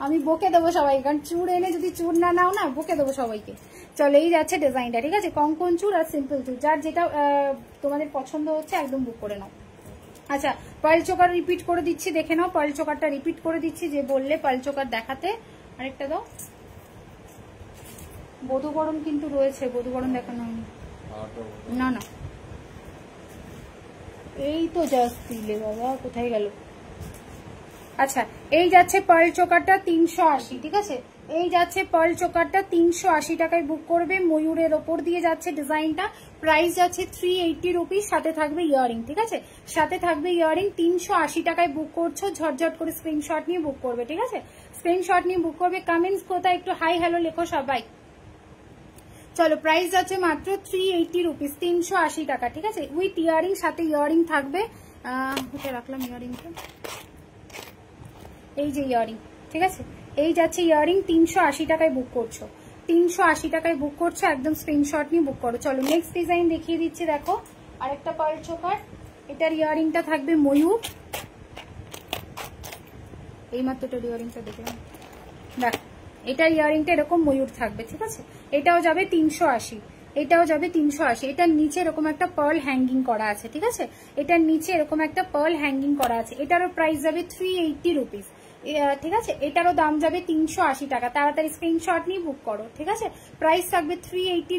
আমি বকে দেবো সবাইকে, কারণ চুড় এনে যদি চুড় না নাও না, বকে দেবো সবাইকে। চলো এই যাচ্ছে ডিজাইনটা, ঠিক আছে? কঙ্কন চুড় আর সিম্পল চুড়, যার যেটা তোমাদের পছন্দ হচ্ছে একদম বুক করে নাও। আচ্ছা পার্ল চোকার রিপিট করে দিচ্ছি, দেখে নাও। পার্ল চোকারটা রিপিট করে দিচ্ছি, যে বললে পার্ল চোকার দেখাতে। আরেকটা দাও, বধূবরণ কিন্তু রয়েছে, বধূবরণ দেখানো হয়নি, না না এই তো জাস্ট দিলে বাবা, কোথায় গেল? আচ্ছা এই যাচ্ছে পার্ল চোকারটা 380, ঠিক আছে? এই যাচ্ছে পার্ল চোকারটা 380 টাকায় বুক করবে। ময়ূরের ওপর দিয়ে যাচ্ছে ডিজাইনটা, প্রাইস যাচ্ছে 380 রুপিস, সাথে থাকবে ইয়ারিং, ঠিক আছে? সাথে থাকবে ইয়ারিং। 380 টাকায় বুক করছো, ঝটঝট করে স্ক্রিনশট নিয়ে বুক করবে, ঠিক আছে? স্ক্রিনশট নিয়ে বুক করবে। কমেন্টস কোথায় একটু হাই হ্যালো লেখো সবাই। চলো প্রাইস যাচ্ছে মাত্র 380 রুপিস, 380 টাকা, ঠিক আছে? উইথ ইয়ারিং, সাথে ইয়ারিং থাকবে। কোথায় রাখলাম ইয়ারিংটা? এই যে ইয়ারিং, ঠিক আছে? এই যাচ্ছে ইয়ারিং, 380 টাকায় বুক করছো, 380 টাকায় বুক করছো, একদম স্ক্রিনশট নিয়ে বুক করো। চলো নেক্সট ডিজাইন দেখিয়ে দিচ্ছি, দেখো আরেকটা পার্ল চোকার। এটার ইয়ারিংটা থাকবে ময়ূর, এইমাত্র এটার ইয়ারিংটা দেখলাম, দেখ এটার ইয়ারিংটা এরকম ময়ূর থাকবে, ঠিক আছে? এটাও যাবে 380, এটাও যাবে 380। এটার নিচে এরকম একটা পার্ল হ্যাঙ্গিং করা আছে, ঠিক আছে, এটার নিচে এরকম একটা পার্ল হ্যাঙ্গিং করা আছে। এটারও প্রাইস যাবে 380 রুপিস, ঠিক আছে। এটারও দাম যাবে 380 টাকা। তাড়াতাড়ি স্ক্রিনশট নিয়ে বুক করো, ঠিক আছে। প্রাইস থাকবে 380।